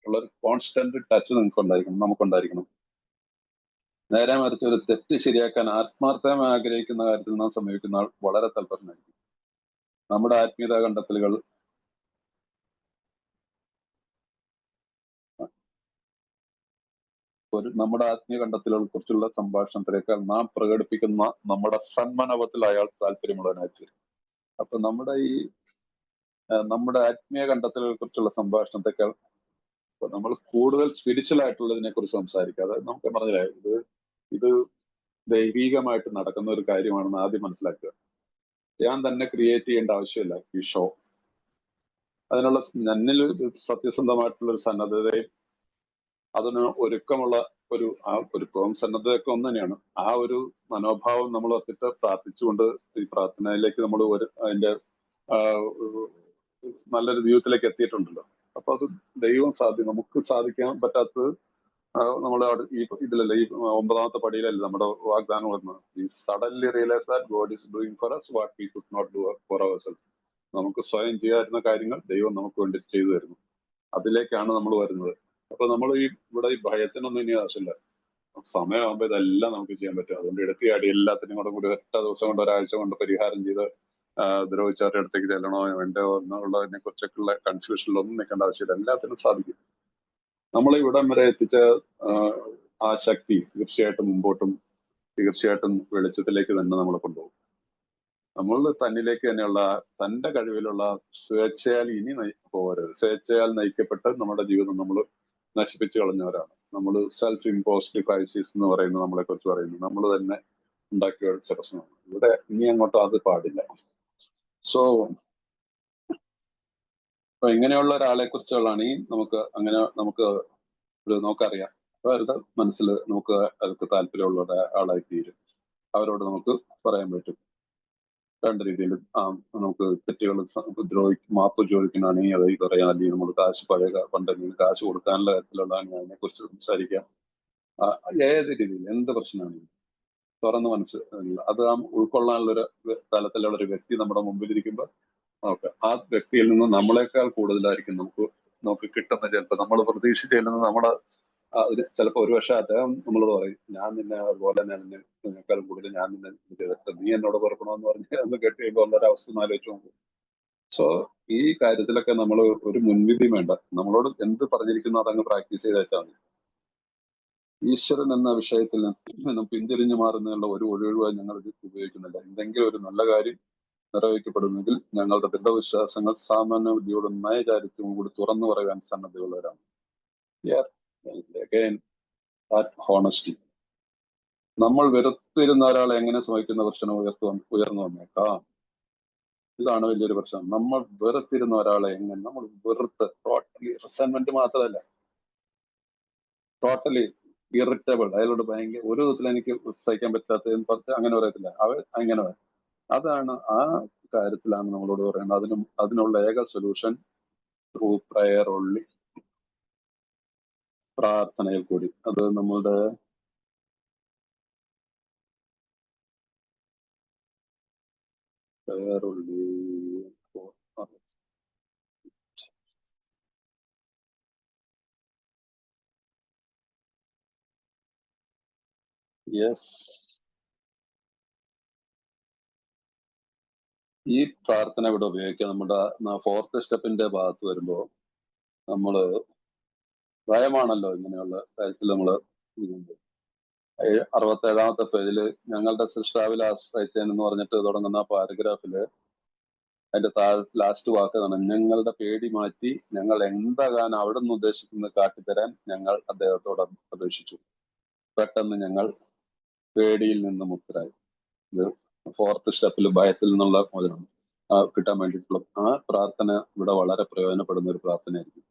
ഉള്ള ഒരു കോൺസ്റ്റന്റ് ടച്ച് നമുക്കുണ്ടായിരിക്കണം. നേരെ മറിച്ച് ഒരു തെറ്റ് ശരിയാക്കാൻ ആത്മാർത്ഥമായി ആഗ്രഹിക്കുന്ന കാര്യത്തിൽ നാം സമീപിക്കുന്ന ആൾ വളരെ തൽപരനായിരിക്കും. നമ്മുടെ ആത്മീയതാ കണ്ടെത്തലുകൾ നമ്മുടെ ആത്മീയ കണ്ടെത്തലുകളെ കുറിച്ചുള്ള സംഭാഷണത്തിലേക്കാൾ നാം പ്രകടിപ്പിക്കുന്ന നമ്മുടെ സന്മനോഭാവത്തിൽ അയാൾ താല്പര്യമുള്ളവനായിത്തീരും. അപ്പൊ നമ്മുടെ ആത്മീയ കണ്ടെത്തലുകളെ കുറിച്ചുള്ള സംഭാഷണത്തെക്കാൾ നമ്മൾ കൂടുതൽ സ്പിരിച്വൽ ആയിട്ടുള്ളതിനെ കുറിച്ച് സംസാരിക്കാതെ നമുക്ക് പറഞ്ഞില്ലേ, ഇത് ദൈവീകമായിട്ട് നടക്കുന്ന ഒരു കാര്യമാണെന്ന് ആദ്യം മനസ്സിലാക്കുക. ഞാൻ തന്നെ ക്രിയേറ്റ് ചെയ്യേണ്ട ആവശ്യമില്ല ഈ ഷോ. അതിനുള്ള എന്നിൽ സത്യസന്ധമായിട്ടുള്ള ഒരു സന്നദ്ധതയും അതിന് ഒരുക്കമുള്ള ഒരുക്കവും സന്നദ്ധതയൊക്കെ ഒന്ന് തന്നെയാണ്. ആ ഒരു മനോഭാവം നമ്മൾ ഒത്തിട്ട് പ്രാർത്ഥിച്ചുകൊണ്ട് ഈ പ്രാർത്ഥനയിലേക്ക് നമ്മൾ അതിന്റെ നല്ലൊരു ജീവിതത്തിലേക്ക് എത്തിയിട്ടുണ്ടല്ലോ. അപ്പൊ അത് ദൈവം നമുക്ക് സാധിക്കാൻ പറ്റാത്തത് നമ്മൾ ഇതിലല്ല, ഈ 9ാമത്തെ പടിയിലല്ലേ നമ്മുടെ വാഗ്ദാനം വരുന്നത്. ഈ suddenly realise that God is doing for us what we could not do for ourselves. നമുക്ക് സ്വയം ചെയ്യാതിരുന്ന കാര്യങ്ങൾ ദൈവം നമുക്ക് വേണ്ടി ചെയ്തു തരുന്നു. അതിലേക്കാണ് നമ്മൾ വരുന്നത്. അപ്പൊ നമ്മൾ ഇവിടെ ഈ ഭയത്തിനൊന്നും ഇനി ആവശ്യമില്ല. സമയമാകുമ്പോൾ ഇതെല്ലാം നമുക്ക് ചെയ്യാൻ പറ്റും. അതുകൊണ്ട് എടുത്തിയാടി എല്ലാത്തിനും കൂടി ഒറ്റ ദിവസം കൊണ്ട്, ഒരാഴ്ച കൊണ്ട് പരിഹാരം ചെയ്ത് ദ്രോഹിച്ചവരുടെ അടുത്തേക്ക് ചെല്ലണോ വേണ്ടോ എന്നുള്ളതിനെ കുറിച്ചൊക്കെയുള്ള കൺഫ്യൂഷനിലൊന്നും നിൽക്കേണ്ട ആവശ്യമില്ല. എല്ലാത്തിനും സാധിക്കും. നമ്മളെ ഇവിടം വരെ എത്തിച്ച ആ ശക്തി തീർച്ചയായിട്ടും വെളിച്ചത്തിലേക്ക് തന്നെ നമ്മളെ കൊണ്ടുപോകും. നമ്മൾ തന്നിലേക്ക് തന്നെയുള്ള തന്റെ കഴിവിലുള്ള സ്വേച്ഛയാൽ ഇനി പോകരുത്. സ്വേച്ഛയാൽ നയിക്കപ്പെട്ട് നമ്മുടെ ജീവിതം നമ്മൾ നശിപ്പിച്ചു കളഞ്ഞവരാണ്. നമ്മൾ സെൽഫ് ഇമ്പോസ്ഡ് ക്രൈസിസ് എന്ന് പറയുന്നത് നമ്മളെ കുറിച്ച് പറയുന്നു. നമ്മൾ തന്നെ ഉണ്ടാക്കിയ വെച്ച പ്രശ്നമാണ്. ഇവിടെ ഇനി അങ്ങോട്ടും അത് പാടില്ല. സോ അപ്പൊ ഇങ്ങനെയുള്ള ഒരാളെ കുറിച്ചുള്ളതാണ് ഈ നമുക്ക് നമുക്കറിയാം. അപ്പൊ അവരുടെ മനസ്സിൽ അവർക്ക് താല്പര്യമുള്ള ആളായി തീരും. അവരോട് നമുക്ക് പറയാൻ പറ്റും. രണ്ട് രീതിയിൽ നമുക്ക് തെറ്റുകൾ മാപ്പ് ചോദിക്കുന്നതാണെങ്കിൽ അത് പറയാം, അല്ലെങ്കിൽ നമ്മൾ പണ്ടെങ്കിലും കാശ് കൊടുക്കാനുള്ള കാര്യത്തിലുള്ളതാണെങ്കിൽ അതിനെ കുറിച്ച് സംസാരിക്കാം. ഏത് രീതിയിൽ എന്ത് പ്രശ്നമാണെങ്കിലും തുറന്ന് അത് ഉൾക്കൊള്ളാനുള്ള ഒരു തലത്തിലുള്ള ഒരു വ്യക്തി നമ്മുടെ മുമ്പിലിരിക്കുമ്പോൾ ആ വ്യക്തിയിൽ നിന്ന് നമ്മളെക്കാൾ കൂടുതലായിരിക്കും നമുക്ക് കിട്ടുന്ന. ചിലപ്പോൾ നമ്മൾ പ്രതീക്ഷിച്ചില്ലെന്ന് ചിലപ്പോൾ ഒരുപക്ഷെ അദ്ദേഹം നമ്മളോട് പറയും, ഞാൻ നിന്നെ അതുപോലെ തന്നെ നിന്നെക്കാൾ കൂടുതൽ ഞാൻ നിന്നെ നീ എന്നോട് പുറപ്പെടണമെന്ന് പറഞ്ഞ് അന്ന് കെട്ടി കഴിയുമ്പോൾ ഉള്ളൊരു അവസ്ഥ ആലോചിച്ച് നോക്കും. സോ ഈ കാര്യത്തിലൊക്കെ നമ്മൾ ഒരു മുൻവിധി വേണ്ട. നമ്മളോട് എന്ത് പറഞ്ഞിരിക്കുന്നു അതങ്ങ് പ്രാക്ടീസ് ചെയ്ത് വെച്ചാൽ മതി. ഈശ്വരൻ എന്ന വിഷയത്തിൽ നിന്ന് പിന്തിരിഞ്ഞു മാറുന്നതിനുള്ള ഒരു ഒഴിവായി ഞങ്ങൾ ഇത് ഉപയോഗിക്കുന്നില്ല. എന്തെങ്കിലും ഒരു നല്ല കാര്യം നിർവഹിക്കപ്പെടുന്നെങ്കിൽ ഞങ്ങളുടെ ദൃഢവിശ്വാസങ്ങൾ സാമാന്യ ബുദ്ധിയോടും നയചാരിത്യവും കൂടി തുറന്നു പറയാൻ സന്നദ്ധയുള്ളവരാണ്. ഹോണസ്റ്റി. നമ്മൾ വെറുത്തിരുന്ന ഒരാളെ എങ്ങനെ ശ്രമിക്കുന്ന പ്രശ്നം ഉയർന്നു വന്നേക്കാം. ഇതാണ് വലിയൊരു പ്രശ്നം. നമ്മൾ വെറുത്തിരുന്ന ഒരാളെ എങ്ങനെ നമ്മൾ ടോട്ടലി റിസെന്റ്മെന്റ് മാത്രമല്ല, ടോട്ടലി ഇറിറ്റബിൾ, അയാളോട് ഭയങ്കര ഒരു വിധത്തിൽ എനിക്ക് സഹിക്കാൻ പറ്റാത്ത അങ്ങനെ പറയത്തില്ല. അങ്ങനെ അതാണ് ആ കാര്യത്തിലാണ് നമ്മളോട് പറയുന്നത്. അതിനുള്ള ഏക സൊല്യൂഷൻ ത്രൂ പ്രയർ ഓൺലി, പ്രാർത്ഥനയിൽ കൂടി. അത് നമ്മളുടെ പ്രയർ ഓൺലി. യെസ്, ഈ പ്രാർത്ഥന ഇവിടെ ഉപയോഗിക്കുക. നമ്മുടെ 4th സ്റ്റെപ്പിന്റെ ഭാഗത്ത് വരുമ്പോ നമ്മള് ഭയമാണല്ലോ ഇങ്ങനെയുള്ള കാര്യത്തിൽ. നമ്മള് 67ാമത്തെ പേജില് ഞങ്ങളുടെ സൃഷ്ടാവിൽ ആശ്രയിച്ചെന്ന് പറഞ്ഞിട്ട് തുടങ്ങുന്ന പാരഗ്രാഫില് അതിന്റെ ലാസ്റ്റ് വാക്കാണ്, ഞങ്ങളുടെ പേടി മാറ്റി ഞങ്ങൾ എന്താകാൻ അവിടെ നിന്ന് ഉദ്ദേശിക്കുന്നത് കാട്ടിത്തരാൻ ഞങ്ങൾ അദ്ദേഹത്തോട് അപേക്ഷിച്ചു. പെട്ടെന്ന് ഞങ്ങൾ പേടിയിൽ നിന്ന് മുക്തരായി. ഇത് 4th സ്റ്റെപ്പിൽ ഭയത്തിൽ നിന്നുള്ള മോചനം കിട്ടാൻ വേണ്ടിയിട്ടുള്ള ആ പ്രാർത്ഥന ഇവിടെ വളരെ പ്രയോജനപ്പെടുന്ന ഒരു പ്രാർത്ഥനയായിരിക്കും.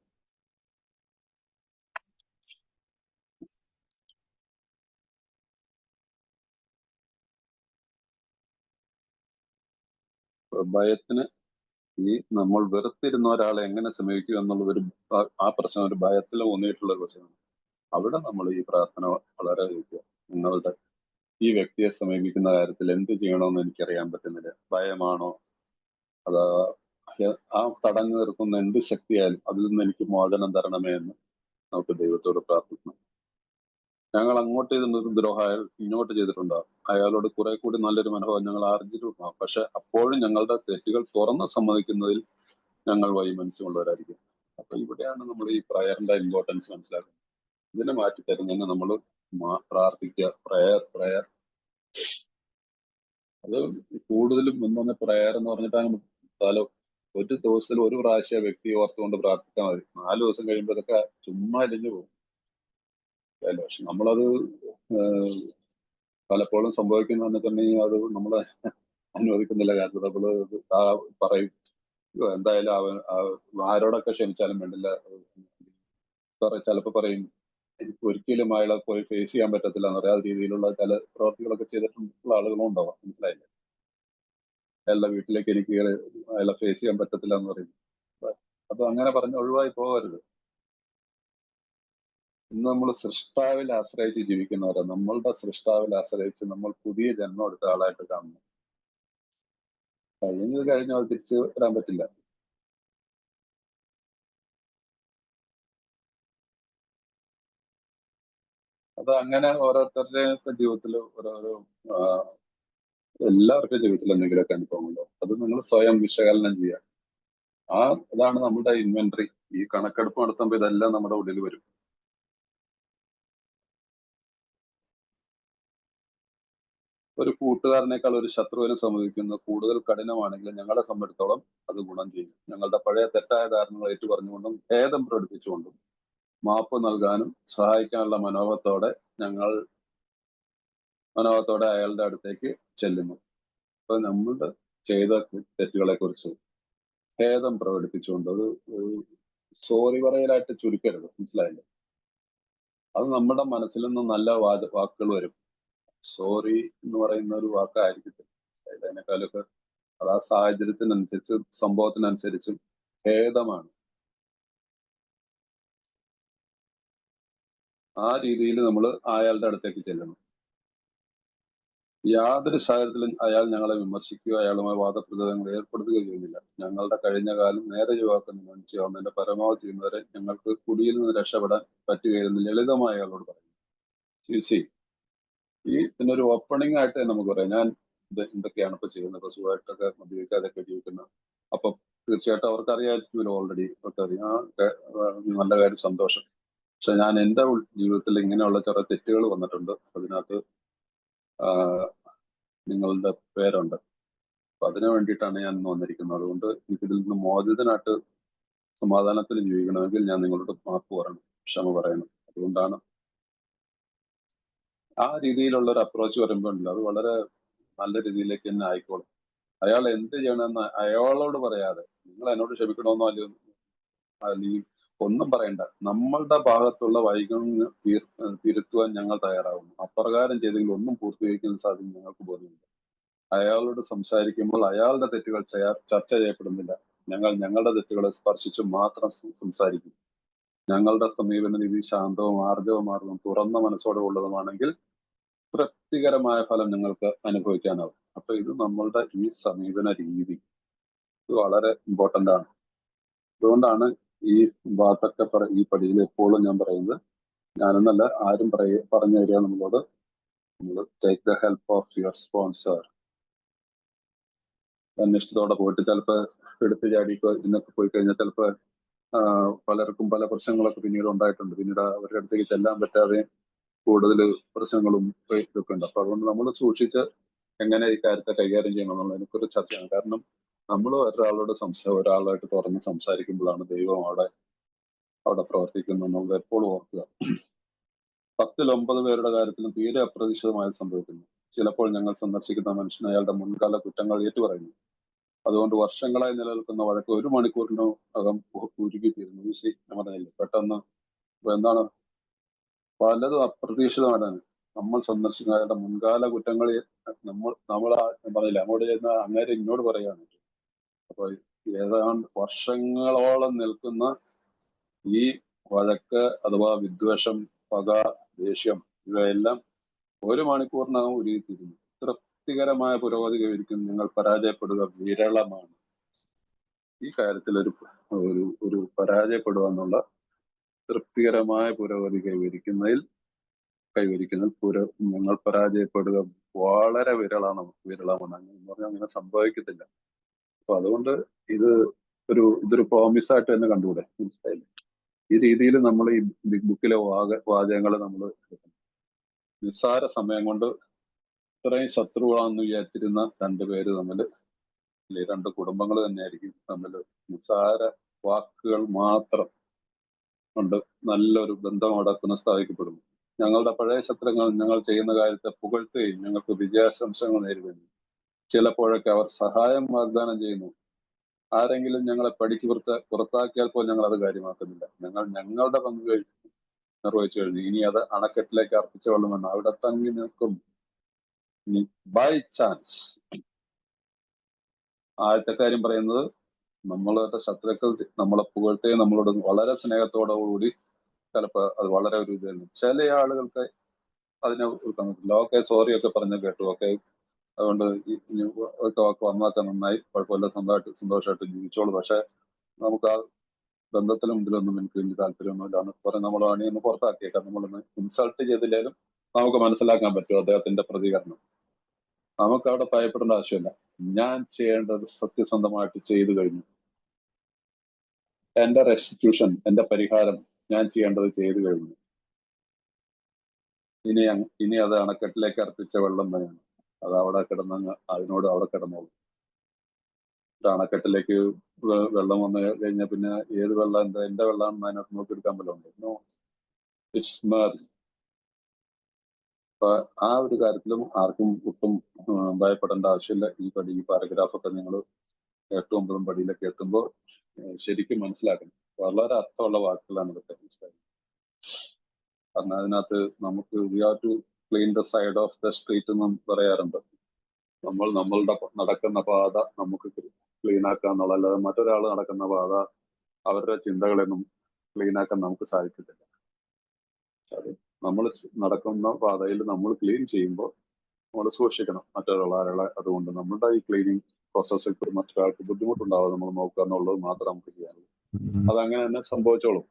ഭയത്തിന് നമ്മൾ വെറുത്തിരുന്ന ഒരാളെ എങ്ങനെ സമീപിക്കുക എന്നുള്ളത് ആ പ്രശ്നം ഒരു ഭയത്തിൽ ഊന്നിയിട്ടുള്ള ഒരു പ്രശ്നമാണ്. അവിടെ നമ്മൾ ഈ പ്രാർത്ഥന വളരെ നിങ്ങളുടെ ഈ വ്യക്തിയെ സമീപിക്കുന്ന കാര്യത്തിൽ എന്ത് ചെയ്യണമെന്ന് എനിക്കറിയാൻ പറ്റുന്നില്ല. ഭയമാണോ, അതാ ആ തടഞ്ഞു നിർത്തുന്ന എന്ത് ശക്തിയായാലും അതിൽ നിന്ന് എനിക്ക് മോചനം തരണമേ എന്ന് നമുക്ക് ദൈവത്തോട് പ്രാർത്ഥിക്കണം. ഞങ്ങൾ അങ്ങോട്ട് ചെയ്തിരുന്ന ദ്രോഹം അയാൾ ഇങ്ങോട്ട് ചെയ്തിട്ടുണ്ടാകും. അയാളോട് കുറെ കൂടി നല്ലൊരു മനോഭാവം ഞങ്ങൾ ആർജിച്ചിട്ടുണ്ടാകും. പക്ഷെ അപ്പോഴും ഞങ്ങളുടെ തെറ്റുകൾ തുറന്ന് സമ്മതിക്കുന്നതിൽ ഞങ്ങൾ വൈമനസ്യമുള്ളവരായിരിക്കും. അപ്പൊ ഇവിടെയാണ് നമ്മൾ ഈ പ്രയറിന്റെ ഇമ്പോർട്ടൻസ് മനസ്സിലാക്കുന്നത്. ഇതിനെ മാറ്റി തരുന്നതിന് നമ്മൾ പ്രാർത്ഥിക്കുക. പ്രയർ അത് കൂടുതലും ഒന്നും പ്രയർ എന്ന് പറഞ്ഞിട്ടാണ് ഒരു ദിവസത്തിൽ ഒരു പ്രാവശ്യം വ്യക്തി ഓർത്തുകൊണ്ട് പ്രാർത്ഥിച്ചാൽ മതി. 4 ദിവസം കഴിയുമ്പോൾ ഇതൊക്കെ ചുമ്മാ ഇല്ലെങ്കിൽ പോകും. പക്ഷെ നമ്മളത് പലപ്പോഴും സംഭവിക്കുന്ന പറഞ്ഞിട്ടുണ്ടെങ്കിൽ അത് നമ്മൾ അനുവദിക്കുന്നില്ല. കാരണം നമ്മള് പറയും എന്തായാലും ആരോടൊക്കെ ക്ഷമിച്ചാലും വേണ്ടില്ല. ചിലപ്പോ പറയും എനിക്ക് ഒരിക്കലും അയാളെ പോയി ഫേസ് ചെയ്യാൻ പറ്റത്തില്ല എന്ന് പറയാത്ത രീതിയിലുള്ള ചില പ്രവർത്തികളൊക്കെ ചെയ്തിട്ടുള്ള ആളുകളും ഉണ്ടാവാം. മനസ്സിലായില്ലേ? അയാളുടെ വീട്ടിലേക്ക് എനിക്ക് അയാളെ ഫേസ് ചെയ്യാൻ പറ്റത്തില്ല എന്ന് പറയും. അപ്പൊ അങ്ങനെ പറഞ്ഞ് ഒഴിവായി പോകരുത്. ഇന്ന് നമ്മൾ സൃഷ്ടാവിൽ ആശ്രയിച്ച് ജീവിക്കുന്നവരാ. നമ്മളുടെ സൃഷ്ടാവിൽ ആശ്രയിച്ച് നമ്മൾ പുതിയ ജന്മം എടുത്ത ആളായിട്ട് കാണുന്നു. കഴിഞ്ഞാൽ അത് തിരിച്ചു വരാൻ പറ്റില്ല. അത് അങ്ങനെ ഓരോരുത്തരുടെയൊക്കെ ജീവിതത്തിൽ ഓരോരോ എല്ലാവർക്കും ജീവിതത്തിൽ എന്തെങ്കിലുമൊക്കെ അനുഭവമുണ്ടോ, അത് നിങ്ങൾ സ്വയം വിശകലനം ചെയ്യുക. അതാണ് നമ്മുടെ ഇൻവെന്ററി. ഈ കണക്കെടുപ്പ് നടത്തുമ്പോൾ ഇതെല്ലാം നമ്മുടെ ഉള്ളിൽ വരും. ഒരു കൂട്ടുകാരനേക്കാൾ ഒരു ശത്രുവിനെ സംബന്ധിക്കുന്ന കൂടുതൽ കഠിനമാണെങ്കിലും ഞങ്ങളെ സംബന്ധിച്ചിടത്തോളം അത് ഗുണം ചെയ്യും. ഞങ്ങളുടെ പഴയ തെറ്റായ ധാരണകൾ ഏറ്റുപറഞ്ഞുകൊണ്ടും ഖേദം പ്രകടിപ്പിച്ചുകൊണ്ടും മാപ്പ് നൽകാനും സഹായിക്കാനുള്ള മനോഭാവത്തോടെ അയാളുടെ അടുത്തേക്ക് ചെല്ലുന്നു. അപ്പൊ നമ്മളുടെ ചെയ്ത തെറ്റുകളെ കുറിച്ച് ഖേദം പ്രകടിപ്പിച്ചുകൊണ്ട് ഒരു സോറി പറയലായിട്ട് ചുരുക്കരുത്, മനസ്സിലായില്ലേ? അത് നമ്മുടെ മനസ്സിൽ നിന്ന് നല്ല വാക്കുകൾ വരും. സോറി എന്ന് പറയുന്ന ഒരു വാക്കായിരിക്കും അതിനേക്കാളൊക്കെ അത് ആ സാഹചര്യത്തിനനുസരിച്ച് സംഭവത്തിനനുസരിച്ചും ഖേദമാണ്. ആ രീതിയിൽ നമ്മൾ അയാളുടെ അടുത്തേക്ക് ചെല്ലണം. യാതൊരു സാഹചര്യത്തിലും അയാൾ ഞങ്ങളെ വിമർശിക്കുകയോ അയാളുമായി വാദപ്രതിവാദങ്ങൾ ഏർപ്പെടുത്തുകയോ ചെയ്യുന്നില്ല. ഞങ്ങളുടെ കഴിഞ്ഞ കാലം നേരെ ചൊവ്വാക്കുന്ന മനുഷ്യന്റെ പരമാവധി ചെയ്യുന്നവരെ ഞങ്ങൾക്ക് കുടിയിൽ നിന്ന് രക്ഷപ്പെടാൻ പറ്റുകയെന്ന് ലളിതമായി അയാളോട് പറയും. ഈ ഇതിനൊരു ഓപ്പണിംഗ് ആയിട്ട് നമുക്ക് പറയാം. ഞാൻ എന്തൊക്കെയാണ് ഇപ്പൊ ചെയ്യുന്നത്, സുഖമായിട്ടൊക്കെ മദ്യപിക്കാതൊക്കെ ജീവിക്കുന്നത്. അപ്പൊ തീർച്ചയായിട്ടും അവർക്ക് അറിയാമായിരിക്കുമല്ലോ, ഓൾറെഡി അവർക്ക് അറിയാം. നല്ല കാര്യം, സന്തോഷം. പക്ഷെ ഞാൻ എൻ്റെ ജീവിതത്തിൽ ഇങ്ങനെയുള്ള ചെറിയ തെറ്റുകൾ വന്നിട്ടുണ്ട്. അതിനകത്ത് നിങ്ങളുടെ പേരുണ്ട്. അപ്പൊ അതിനു വേണ്ടിയിട്ടാണ് ഞാൻ ഇന്ന് വന്നിരിക്കുന്നത്. അതുകൊണ്ട് എനിക്കിതിൽ നിന്ന് മോചിതനായിട്ട് സമാധാനത്തിൽ ജീവിക്കണമെങ്കിൽ ഞാൻ നിങ്ങളോട് മാപ്പ് പറയണം, ക്ഷമ പറയണം. അതുകൊണ്ടാണ് ആ രീതിയിലുള്ള ഒരു അപ്രോച്ച് വരുമ്പോൾ അത് വളരെ നല്ല രീതിയിലേക്ക് തന്നെ ആയിക്കോളും. അയാൾ എന്ത് ചെയ്യണമെന്ന് അയാളോട് പറയാതെ നിങ്ങൾ എന്നോട് ക്ഷമിക്കണമെന്നോ അല്ലെങ്കിൽ ഒന്നും പറയണ്ട. നമ്മളുടെ ഭാഗത്തുള്ള വൈകല്യം തിരുത്തുവാൻ ഞങ്ങൾ തയ്യാറാവുന്നു. അപ്രകാരം ചെയ്തെങ്കിൽ ഒന്നും പൂർത്തീകരിക്കാൻ സാധിക്കും ഞങ്ങൾക്ക് ബോധ്യമില്ല. അയാളോട് സംസാരിക്കുമ്പോൾ അയാളുടെ തെറ്റുകൾ ചർച്ച ചെയ്യപ്പെടുന്നില്ല. ഞങ്ങൾ ഞങ്ങളുടെ തെറ്റുകളെ സ്പർശിച്ച് മാത്രം സംസാരിക്കും. ഞങ്ങളുടെ സമീപന രീതി ശാന്തവും ആർജവമാർന്നതും തുറന്ന മനസ്സോടെ ഉള്ളതുമാണെങ്കിൽ തൃപ്തികരമായ ഫലം നിങ്ങൾക്ക് അനുഭവിക്കാനാവും. അപ്പൊ ഇത് നമ്മളുടെ ഈ സമീപന രീതി ഇത് വളരെ ഇമ്പോർട്ടന്റ് ആണ്. അതുകൊണ്ടാണ് ഈ ഭാഗത്തൊക്കെ ഈ പടിയിൽ എപ്പോഴും ഞാൻ പറയുന്നത്, ഞാനെന്നല്ല ആരും പറഞ്ഞു തരിക നമ്മളോട്, നമ്മൾ take the help of your sponsor. അന്വേഷണത്തോടെ പോയിട്ട് ചിലപ്പോൾ എടുത്തു ചാടിക്കോ ഇന്നൊക്കെ പോയി കഴിഞ്ഞാൽ ചിലപ്പോൾ പലർക്കും പല പ്രശ്നങ്ങളൊക്കെ പിന്നീട് ഉണ്ടായിട്ടുണ്ട്. പിന്നീട് അവരുടെ അടുത്തേക്ക് ചെല്ലാൻ പറ്റാതെ കൂടുതൽ പ്രശ്നങ്ങളും ഇതൊക്കെ ഉണ്ട്. അപ്പൊ അതുകൊണ്ട് നമ്മൾ സൂക്ഷിച്ച് എങ്ങനെ ഈ കാര്യത്തെ കൈകാര്യം ചെയ്യണം എന്നുള്ളതിനൊക്കെ ഒരു ചർച്ചയാണ്. കാരണം നമ്മൾ ഒരാളായിട്ട് തുറന്ന് സംസാരിക്കുമ്പോഴാണ് ദൈവം അവിടെ പ്രവർത്തിക്കുന്നത് എന്നുള്ളത് എപ്പോഴും ഓർക്കുക. 10-9 പേരുടെ കാര്യത്തിലും തീരെ അപ്രതീക്ഷിതമായി സംഭവിക്കുന്നു. ചിലപ്പോൾ ഞങ്ങൾ സന്ദർശിക്കുന്ന മനുഷ്യൻ അയാളുടെ മുൻകാല കുറ്റങ്ങൾ ഏറ്റുപറയുന്നു. അതുകൊണ്ട് വർഷങ്ങളായി നിലനിൽക്കുന്ന വഴക്ക് 1 മണിക്കൂറിനകം ഉരുകിത്തീരുന്നു. പറഞ്ഞില്ലേ, പെട്ടെന്ന് എന്താണ് പലതും അപ്രതീക്ഷിതമാണ്. നമ്മൾ സന്ദർശിക്കുന്ന അയാളുടെ മുൻകാല കുറ്റങ്ങൾ നമ്മൾ പറഞ്ഞില്ല, അങ്ങോട്ട് ചെയ്യുന്ന അങ്ങേരെ ഇങ്ങോട്ട് പറയുകയാണ്. അപ്പൊ ഏതാണ്ട് വർഷങ്ങളോളം നിൽക്കുന്ന ഈ വഴക്ക് അഥവാ വിദ്വേഷം, പക, ദേഷ്യം ഇവയെല്ലാം 1 മണിക്കൂറിനകം ഉരുകിത്തീരുന്നു. തൃപ്തികരമായ പുരോഗതി കൈവരിക്കും നിങ്ങൾ പരാജയപ്പെടുക വിരളമാണ്. ഈ കാര്യത്തിൽ ഒരു പരാജയപ്പെടുക എന്നുള്ള തൃപ്തികരമായ പുരോഗതി കൈവരിക്കുന്നതിൽ ഞങ്ങൾ പരാജയപ്പെടുക വളരെ വിരളമാണ്. അങ്ങനെ സംഭവിക്കത്തില്ല. അപ്പൊ അതുകൊണ്ട് ഇതൊരു പ്രോമിസ് ആയിട്ട് തന്നെ കണ്ടുകൂടെ, മനസ്സിലായില്ലേ? ഈ രീതിയിൽ നമ്മൾ ഈ ബിഗ് ബുക്കിലെ വാചകങ്ങൾ നമ്മൾ നിസ്സാര സമയം കൊണ്ട് ഇത്രയും ശത്രുവാണെന്ന് വിചാരിച്ചിരുന്ന 2 പേര് തമ്മിൽ, അല്ലെ 2 കുടുംബങ്ങൾ തന്നെയായിരിക്കും തമ്മിൽ നിസ്സാര വാക്കുകൾ മാത്രം കൊണ്ട് നല്ലൊരു ബന്ധം അവിടെ പുനഃസ്ഥാപിക്കപ്പെടുന്നു. ഞങ്ങളുടെ പഴയ ശത്രുക്കൾ ഞങ്ങൾ ചെയ്യുന്ന കാര്യത്തെ പുകഴ്ത്തുകയും ഞങ്ങൾക്ക് വിജയാശംസകൾ നേരിടുന്നു. ചിലപ്പോഴൊക്കെ അവർ സഹായം വാഗ്ദാനം ചെയ്യുന്നു. ആരെങ്കിലും ഞങ്ങളെ പടിക്ക് പുറത്താക്കിയാൽ പോലും ഞങ്ങൾ അത് കാര്യമാക്കുന്നില്ല. ഞങ്ങൾ ഞങ്ങളുടെ പങ്ക് നിർവഹിച്ചു കഴിഞ്ഞു. ഇനി അത് അണക്കെട്ടിലേക്ക് അർപ്പിച്ച വെള്ളമെന്ന് അവിടെ തങ്ങി നിൽക്കും. By chance. ആദ്യത്തെ കാര്യം പറയുന്നത്, നമ്മളുടെ ശത്രുക്കൾ നമ്മളെ പുകഴ്ത്തുകയും നമ്മളോട് വളരെ സ്നേഹത്തോടുകൂടി ചിലപ്പോൾ അത് വളരെ ഒരു ഇതാണ്. ചില ആളുകൾക്ക് അതിനെ ഓക്കെ സോറി ഒക്കെ പറഞ്ഞ് കേട്ടു, ഓക്കെ അതുകൊണ്ട് വന്നാക്കാൻ നന്നായി, കുഴപ്പമില്ല, സന്തോഷമായിട്ട് ജീവിച്ചോളൂ. പക്ഷെ നമുക്ക് ആ ബന്ധത്തിലും ഇതിലൊന്നും എനിക്ക് വലിയ താല്പര്യമൊന്നുമില്ല. പറഞ്ഞ് നമ്മൾ അണിയൊന്ന് പുറത്താക്കിയേക്കാം. നമ്മളൊന്ന് ഇൻസൾട്ട് ചെയ്തില്ലാലും നമുക്ക് മനസ്സിലാക്കാൻ പറ്റും അദ്ദേഹത്തിന്റെ പ്രതികരണം. നമുക്ക് അവിടെ ഭയപ്പെടേണ്ട ആവശ്യമില്ല. ഞാൻ ചെയ്യേണ്ടത് സത്യസന്ധമായിട്ട് ചെയ്തു കഴിഞ്ഞു. എന്റെ റെസ്റ്റിറ്റ്യൂഷൻ, എന്റെ പരിഹാരം ഞാൻ ചെയ്യേണ്ടത് ചെയ്തു കഴിഞ്ഞു. ഇനി അത് അണക്കെട്ടിലേക്ക് അർപ്പിച്ച വെള്ളം തന്നെയാണ്. അത് അവിടെ അതിനോട് അവിടെ കിടന്നോളും. അണക്കെട്ടിലേക്ക് വെള്ളം വന്നു കഴിഞ്ഞാൽ പിന്നെ ഏത് വെള്ളം എന്റെ വെള്ളമാണെന്ന് അതിനകത്ത് നോക്കിയെടുക്കാൻ പറ്റുന്നുണ്ട്. It's merge. അപ്പൊ ആ ഒരു കാര്യത്തിലും ആർക്കും ഒട്ടും ഭയപ്പെടേണ്ട ആവശ്യമില്ല. ഈ പാരഗ്രാഫൊക്കെ നിങ്ങൾ 8ഉം 9ഉം പടിയിലൊക്കെ എത്തുമ്പോൾ ശരിക്കും മനസ്സിലാക്കണം. വളരെ അർത്ഥമുള്ള വാക്കുകളാണ് ഇതൊക്കെ മനസ്സിലാക്കുന്നത്. കാരണം അതിനകത്ത് നമുക്ക് we have to clean the side of the street എന്നും പറയാറുണ്ട്. നമ്മൾ നമ്മളുടെ നടക്കുന്ന പാത നമുക്ക് ക്ലീൻ ആക്കുക എന്നുള്ള, അല്ലാതെ മറ്റൊരാൾ നടക്കുന്ന പാത അവരുടെ ചിന്തകളൊന്നും ക്ലീൻ ആക്കാൻ നമുക്ക് സാധിക്കത്തില്ല. അത് നമ്മൾ നടക്കുന്ന പാതയിൽ നമ്മൾ ക്ലീൻ ചെയ്യുമ്പോൾ നമ്മൾ സൂക്ഷിക്കണം മറ്റൊരാളെ. അതുകൊണ്ട് നമ്മളുടെ ഈ ക്ലീനിങ് പ്രോസസ്സിൽ മറ്റൊരാൾക്ക് ബുദ്ധിമുട്ടുണ്ടാവാതെ നമ്മൾ നോക്കുക എന്നുള്ളത് മാത്രം നമുക്ക് ചെയ്യാനുള്ളൂ. അതങ്ങനെ തന്നെ സംഭവിച്ചോളും.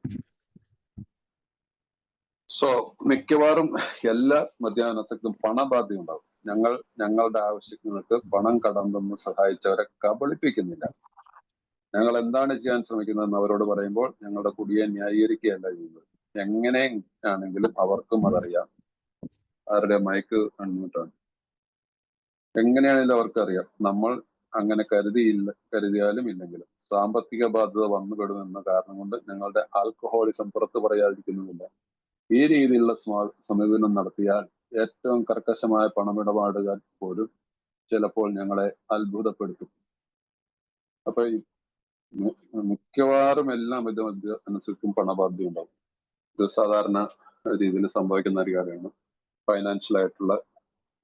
സോ മിക്കവാറും എല്ലാ മദ്യപാനാസക്തും പണബാധ്യത ഉണ്ടാവും. ഞങ്ങളുടെ ആവശ്യങ്ങൾക്ക് പണം കടം തന്ന് സഹായിച്ചവരെ കബളിപ്പിക്കുന്നില്ല. ഞങ്ങൾ എന്താണ് ചെയ്യാൻ ശ്രമിക്കുന്നതെന്ന് അവരോട് പറയുമ്പോൾ ഞങ്ങളുടെ കുടിയെ ന്യായീകരിക്കുകയല്ല ചെയ്യുന്നത്. എങ്ങനെയാണെങ്കിലും അവർക്കും അതറിയാം. അവരുടെ മയക്ക് അൺമ്യൂട്ടാണ്. എങ്ങനെയാണെങ്കിലും അവർക്കറിയാം നമ്മൾ അങ്ങനെ കരുതിയാലും ഇല്ലെങ്കിലും സാമ്പത്തിക ബാധ്യത വന്നുപെടുമെന്ന കാരണം കൊണ്ട് ഞങ്ങളുടെ ആൽക്കഹോളിസം പുറത്തു പറയാതിരിക്കുന്നുമില്ല. ഈ രീതിയിലുള്ള സമീപനം നടത്തിയാൽ ഏറ്റവും കർക്കശമായ പണമിടപാടുകൾ പോലും ചിലപ്പോൾ ഞങ്ങളെ അത്ഭുതപ്പെടുത്തും. അപ്പൊ മിക്കവാറും എല്ലാ മദ്യപാനസക്തും പണബാധ്യത ഉണ്ടാവും. ഇത് സാധാരണ രീതിയിൽ സംഭവിക്കുന്ന ഒരു കാര്യമാണ്. ഫൈനാൻഷ്യൽ ആയിട്ടുള്ള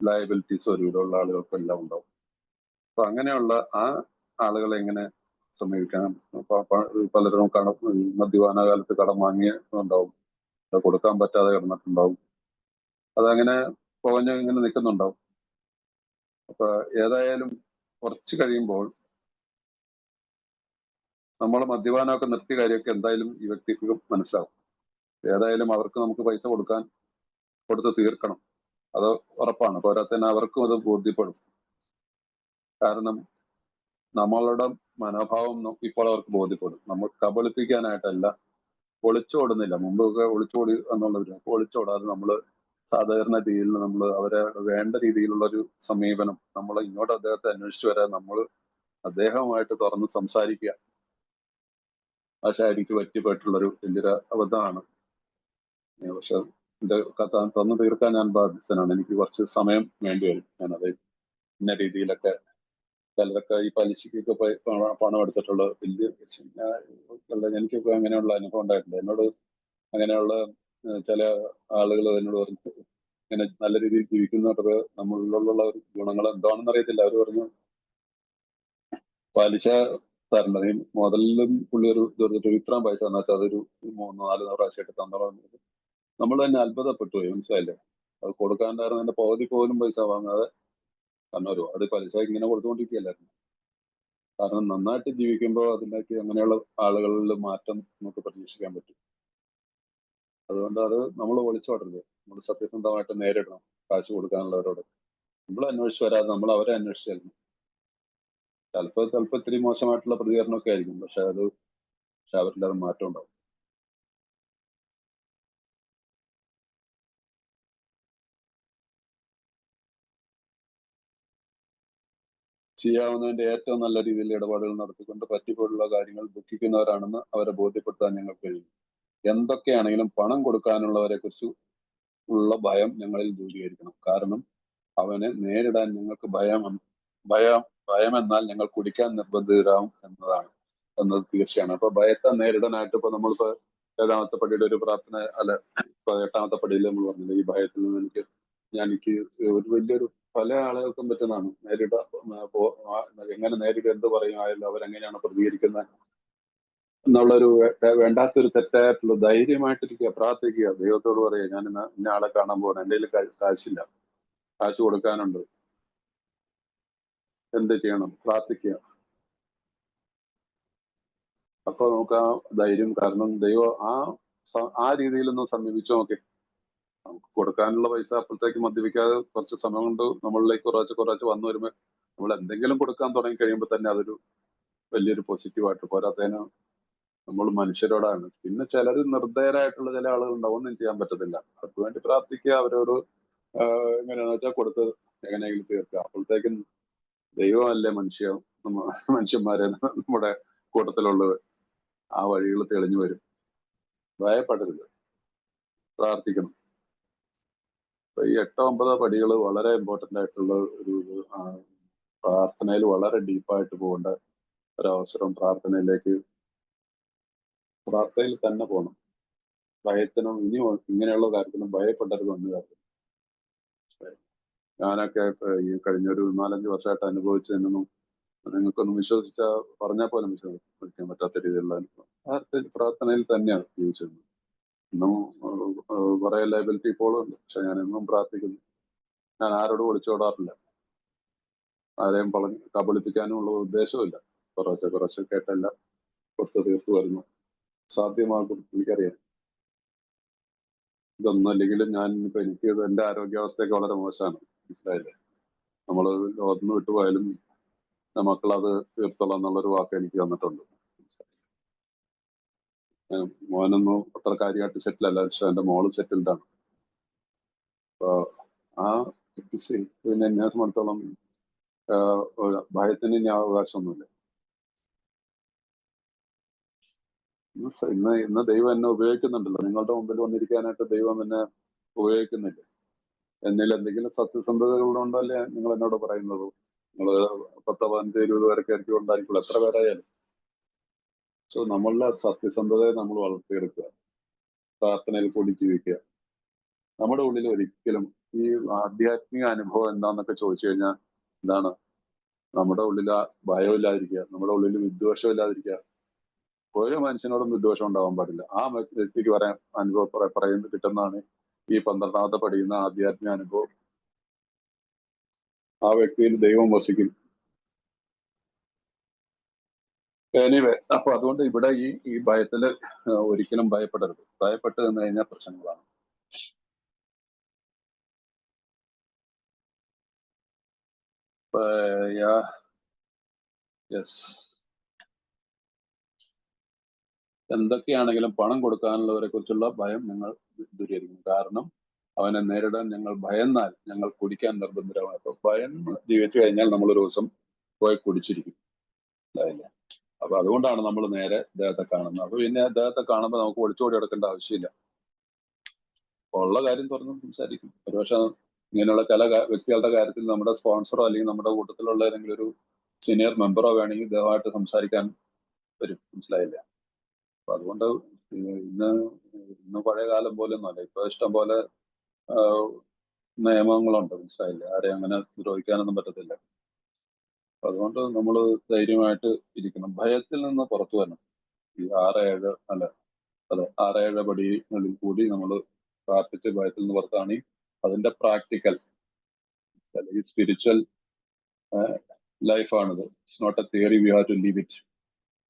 ലയബിലിറ്റീസ് ഒരുവിധമുള്ള ആളുകൾക്കെല്ലാം ഉണ്ടാവും. അപ്പൊ അങ്ങനെയുള്ള ആ ആളുകളെ എങ്ങനെ സമീപിക്കണം? പലരും മദ്യപാന കാലത്ത് കടം വാങ്ങിയിട്ടുണ്ടാവും, അത് കൊടുക്കാൻ പറ്റാതെ കിടന്നിട്ടുണ്ടാവും, അതങ്ങനെ ഇങ്ങനെ നിൽക്കുന്നുണ്ടാവും. അപ്പൊ ഏതായാലും കുറച്ച് കഴിയുമ്പോൾ നമ്മൾ മദ്യപാനമൊക്കെ നിർത്തിയ കാര്യമൊക്കെ എന്തായാലും ഈ വ്യക്തിക്ക് മനസ്സിലാവും. ഏതായാലും അവർക്ക് നമുക്ക് പൈസ കൊടുത്ത് തീർക്കണം, അത് ഉറപ്പാണ്. പോരാത്തന്നെ അവർക്കും അത് ബോധ്യപ്പെടും. കാരണം നമ്മളുടെ മനോഭാവം ഇപ്പോൾ അവർക്ക് ബോധ്യപ്പെടും. നമ്മൾ കബളിപ്പിക്കാനായിട്ടല്ല, ഒളിച്ചോടുന്നില്ല. മുമ്പൊക്കെ ഒളിച്ചോടി എന്നുള്ളവര് ഒളിച്ചോടാതെ നമ്മൾ സാധാരണ രീതിയിൽ നമ്മൾ അവരെ വേണ്ട രീതിയിലുള്ള ഒരു സമീപനം, നമ്മൾ ഇങ്ങോട്ട് അദ്ദേഹത്തെ അന്വേഷിച്ചു വരാൻ നമ്മൾ അദ്ദേഹവുമായിട്ട് തുറന്ന് സംസാരിക്കുക. പക്ഷെ എനിക്ക് പറ്റിപ്പെട്ടുള്ളൊരു വലിയൊരു അബദ്ധമാണ്. പക്ഷെ എന്റെ കഥ തന്നു തീർക്കാൻ ഞാൻ ബാധ്യസ്ഥനാണ്. എനിക്ക് കുറച്ച് സമയം വേണ്ടി വരും. ഞാനത് ഇന്ന രീതിയിലൊക്കെ ചിലരൊക്കെ ഈ പലിശക്കൊക്കെ പണം എടുത്തിട്ടുള്ള വലിയ എനിക്കൊക്കെ അങ്ങനെയുള്ള അനുഭവം ഉണ്ടായിട്ടുണ്ട്. എന്നോട് അങ്ങനെയുള്ള ചില ആളുകൾ എന്നോട് പറഞ്ഞു, ഇങ്ങനെ നല്ല രീതിയിൽ ജീവിക്കുന്നവർക്ക് നമ്മളിലുള്ള ഗുണങ്ങൾ എന്താണെന്ന് അറിയത്തില്ല. അവർ പറഞ്ഞു പലിശ തരേണ്ടത് മുതലിലും പുള്ളി ഒരു ഇത്രയും പൈസ എന്ന് വെച്ചാൽ അതൊരു 3-4 പ്രാവശ്യമായിട്ട് തന്നോളാം. നമ്മൾ തന്നെ അത്ഭുതപ്പെട്ടു പോയി. മനസ്സിലായില്ലേ? അത് കൊടുക്കാണ്ടായിരുന്നു എന്റെ പകുതി പോലും പൈസ വാങ്ങാതെ തന്നവരും. അത് പലിശ ഇങ്ങനെ കൊടുത്തുകൊണ്ടിരിക്കുകയല്ലായിരുന്നു. കാരണം നന്നായിട്ട് ജീവിക്കുമ്പോൾ അതിലേക്ക് അങ്ങനെയുള്ള ആളുകളിൽ മാറ്റം നമുക്ക് പ്രതീക്ഷിക്കാൻ പറ്റും. അതുകൊണ്ട് അത് നമ്മൾ ഒളിച്ചോടരുത്. നമ്മൾ സത്യസന്ധമായിട്ട് നേരിടണം കാശ് കൊടുക്കാനുള്ളവരോട്. നമ്മൾ അന്വേഷിച്ച് വരാതെ നമ്മൾ അവരെ അന്വേഷിച്ചായിരുന്നു. ചിലപ്പോൾ ഇത്തിരി മോശമായിട്ടുള്ള പ്രതികരണമൊക്കെ ആയിരിക്കും. പക്ഷെ അവരുടെ അത് മാറ്റം ഉണ്ടാവും. ചെയ്യാവുന്നതിന്റെ ഏറ്റവും നല്ല രീതിയിൽ ഇടപാടുകൾ നടത്തിക്കൊണ്ട് പറ്റിപ്പോലുള്ള കാര്യങ്ങൾ ദുഃഖിക്കുന്നവരാണെന്ന് അവരെ ബോധ്യപ്പെടുത്താൻ ഞങ്ങൾക്ക് കഴിയും. എന്തൊക്കെയാണെങ്കിലും പണം കൊടുക്കാനുള്ളവരെ കുറിച്ച് ഉള്ള ഭയം ഞങ്ങളിൽ ദൂരീകരിക്കണം. കാരണം അവനെ നേരിടാൻ ഞങ്ങൾക്ക് ഭയമെന്നാൽ ഞങ്ങൾ കുടിക്കാൻ നിർബന്ധിതരാകും എന്നത് തീർച്ചയാണ്. അപ്പൊ ഭയത്തെ നേരിടാനായിട്ട് ഇപ്പൊ നമ്മളിപ്പോ 7ാമത്തെ പടിയുടെ ഒരു പ്രാർത്ഥന, അല്ല 8ാമത്തെ പടിയിൽ നമ്മൾ പറഞ്ഞില്ല, ഈ ഭയത്തിൽ നിന്ന് എനിക്ക് ഒരു വലിയൊരു പല ആളുകൾക്കും പറ്റുന്നതാണ്. എങ്ങനെ നേരിടുക, എന്ത് പറയും, ആയാലും അവരെങ്ങനെയാണ് പ്രതികരിക്കുന്നത് എന്നുള്ളൊരു വേണ്ടാത്തൊരു തെറ്റായിട്ടുള്ള ധൈര്യമായിട്ടിരിക്കുക, പ്രാർത്ഥിക്കുക, ദൈവത്തോട് പറയുക, ഞാൻ ഇന്ന ആളെ കാണാൻ പോകണം, എൻ്റെ കയ്യിൽ കാശില്ല, കാശ് കൊടുക്കാനുണ്ട്, എന്ത് ചെയ്യണം, പ്രാർത്ഥിക്കുക. അപ്പൊ നമുക്ക് ആ ധൈര്യം, കാരണം ദൈവം ആ രീതിയിലൊന്നും സമീപിച്ചു നോക്കി. നമുക്ക് കൊടുക്കാനുള്ള പൈസ അപ്പോഴത്തേക്ക് മദ്യപിക്കാതെ കുറച്ച് സമയം കൊണ്ട് നമ്മളിലേക്ക് കുറച്ച് വന്നു വരുമ്പോൾ നമ്മൾ എന്തെങ്കിലും കൊടുക്കാൻ തുടങ്ങി കഴിയുമ്പോൾ തന്നെ അതൊരു വലിയൊരു പോസിറ്റീവായിട്ട്. പോരാത്തതിന് നമ്മൾ മനുഷ്യരോടാണ്. പിന്നെ ചിലർ നിർദ്ദയരായിട്ടുള്ള ചില ആളുകൾ ഉണ്ടാവും, ഒന്നും ചെയ്യാൻ പറ്റത്തില്ല. അവർക്ക് വേണ്ടി പ്രാർത്ഥിക്കുക, അവരോട് എങ്ങനെയാണെന്ന് വെച്ചാൽ കൊടുത്ത് എങ്ങനെയെങ്കിലും തീർക്കുക. അപ്പോഴത്തേക്കും ദൈവമല്ലേ മനുഷ്യന്മാരെ നമ്മുടെ കൂട്ടത്തിലുള്ളത്, ആ വഴികൾ തെളിഞ്ഞു വരും. ഭയപ്പെടരുത്, പ്രാർത്ഥിക്കണം. അപ്പൊ ഈ 8-9 പടികൾ വളരെ ഇമ്പോർട്ടന്റ് ആയിട്ടുള്ള ഒരു പ്രാർത്ഥനയിൽ വളരെ ഡീപ്പായിട്ട് പോകേണ്ട ഒരവസരം പ്രാർത്ഥനയിൽ തന്നെ പോകണം. ഭയത്തിനും ഇങ്ങനെയുള്ള കാര്യത്തിനും ഭയപ്പെടരുത് എന്ന് കാര്യം. ഞാനൊക്കെ ഈ കഴിഞ്ഞൊരു 4-5 വർഷമായിട്ട് അനുഭവിച്ചതിനൊന്നും നിങ്ങൾക്കൊന്നും പറഞ്ഞാൽ പോലും വിശ്വസിക്കാൻ പറ്റാത്ത രീതിയിലുള്ള പ്രാർത്ഥനയിൽ തന്നെയാണ് ജീവിച്ചിരുന്നത്. ഇന്നും കുറെ ലൈബിലിറ്റി ഇപ്പോഴും ഉണ്ട്. പക്ഷെ ഞാൻ എന്നും പ്രാർത്ഥിക്കുന്നു. ഞാൻ ആരോടും ഒളിച്ചോടാറില്ല. ആരെയും കബളിപ്പിക്കാനുമുള്ള ഉദ്ദേശമില്ല. കുറച്ച് കേട്ടല്ല ഒത്തു തീർത്തു വരുന്നു. സാധ്യമാകും എനിക്കറിയാം. ഇതൊന്നും അല്ലെങ്കിലും എനിക്ക് എന്റെ ആരോഗ്യാവസ്ഥയൊക്കെ വളരെ മോശമാണ്. മനസ്സിലായില്ലേ? നമ്മൾ ലോകത്ത് നിന്ന് വിട്ടുപോയാലും മക്കൾ അത് തീർത്തോളാം എന്നുള്ളൊരു വാക്ക് എനിക്ക് തന്നിട്ടുണ്ട്. മോനൊന്നും അത്ര കാര്യമായിട്ട് സെറ്റിൽ അല്ല. പക്ഷെ എന്റെ മോള് സെറ്റിൽഡ് ആണ്. അപ്പൊ ആ പിന്നെ എന്നെ സംബന്ധിച്ചോളം ഭയത്തിന് ഇനി അവകാശമൊന്നുമില്ല. ഇന്ന് ദൈവം എന്നെ ഉപയോഗിക്കുന്നുണ്ടല്ലോ. നിങ്ങളുടെ മുമ്പിൽ വന്നിരിക്കാനായിട്ട് ദൈവം എന്നെ ഉപയോഗിക്കുന്നില്ല. എന്നിൽ എന്തെങ്കിലും സത്യസന്ധതകളുണ്ടല്ലേ നിങ്ങൾ എന്നോട് പറയുന്നത്. നിങ്ങൾ 10, 15, 20 പേരൊക്കെ ആയിരിക്കും ഉണ്ടായിരിക്കുള്ളൂ. എത്ര പേരായാലും. സോ നമ്മളുടെ സത്യസന്ധതയെ നമ്മൾ വളർത്തിയെടുക്കുക. പ്രാർത്ഥനയിൽ കൂടി ജീവിക്കുക. നമ്മുടെ ഉള്ളിൽ ഒരിക്കലും ഈ ആധ്യാത്മിക അനുഭവം എന്താന്നൊക്കെ ചോദിച്ചു കഴിഞ്ഞാൽ എന്താണ്? നമ്മുടെ ഉള്ളിൽ ഭയമില്ലാതിരിക്കുക, നമ്മുടെ ഉള്ളിൽ വിദ്വേഷം ഇല്ലാതിരിക്കുക. ഒരു മനുഷ്യനോടും വിദ്വേഷം ഉണ്ടാവാൻ പാടില്ല. ആ വ്യക്തിക്ക് പറയാൻ അനുഭവം കിട്ടുന്നതാണ് ഈ 12ാമത്തെ പഠിക്കുന്ന ആധ്യാത്മിക അനുഭവം. ആ വ്യക്തിയിൽ ദൈവം വസിക്കും. എനിവേ, അപ്പൊ അതുകൊണ്ട് ഇവിടെ ഈ ഭയത്തില് ഒരിക്കലും ഭയപ്പെടരുത്. ഭയപ്പെട്ട് നിന്ന് കഴിഞ്ഞാൽ പ്രശ്നങ്ങളാണ്. യെസ്, എന്തൊക്കെയാണെങ്കിലും പണം കൊടുക്കാനുള്ളവരെ കുറിച്ചുള്ള ഭയം ഞങ്ങൾ ദൂരീകരിക്കും. കാരണം അവനെ നേരിടാൻ ഞങ്ങൾ ഭയന്നാൽ ഞങ്ങൾ കുടിക്കാൻ നിർബന്ധരാണ്. അപ്പൊ ഭയം ജീവിച്ചു കഴിഞ്ഞാൽ നമ്മളൊരു ദിവസം പോയി കുടിച്ചിരിക്കും. അതായില്ലേ? അപ്പൊ അതുകൊണ്ടാണ് നമ്മൾ നേരെ അദ്ദേഹത്തെ കാണുന്നത്. അപ്പൊ പിന്നെ അദ്ദേഹത്തെ കാണുമ്പോൾ നമുക്ക് ഒളിച്ചോടി എടുക്കേണ്ട ആവശ്യമില്ല. ഉള്ള കാര്യം തുറന്ന് സംസാരിക്കും. ഒരുപക്ഷെ ഇങ്ങനെയുള്ള ചില വ്യക്തികളുടെ കാര്യത്തിൽ നമ്മുടെ സ്പോൺസറോ അല്ലെങ്കിൽ നമ്മുടെ കൂട്ടത്തിലുള്ള ഏതെങ്കിലും ഒരു സീനിയർ മെമ്പറോ വേണമെങ്കിൽ ദയവായിട്ട് സംസാരിക്കാൻ വരും. മനസ്സിലായില്ല? അപ്പൊ അതുകൊണ്ട് ഇന്ന് പഴയ കാലം പോലെ ഒന്നുമല്ല. ഇപ്പൊ ഇഷ്ടം പോലെ നിയമങ്ങളുണ്ട്. മനസ്സിലായില്ല? ആരെയും അങ്ങനെ ദ്രോഹിക്കാനൊന്നും പറ്റത്തില്ല. അപ്പൊ അതുകൊണ്ട് നമ്മൾ ധൈര്യമായിട്ട് ഇരിക്കണം. ഭയത്തിൽ നിന്ന് പുറത്തു വരണം. ഈ 6-7 പടികളിൽ കൂടി നമ്മൾ പ്രാർത്ഥിച്ച് ഭയത്തിൽ നിന്ന് പുറത്താണ് അതിന്റെ പ്രാക്ടിക്കൽ ഈ സ്പിരിച്വൽ ലൈഫാണിത്. It's not a theory, we have to live it.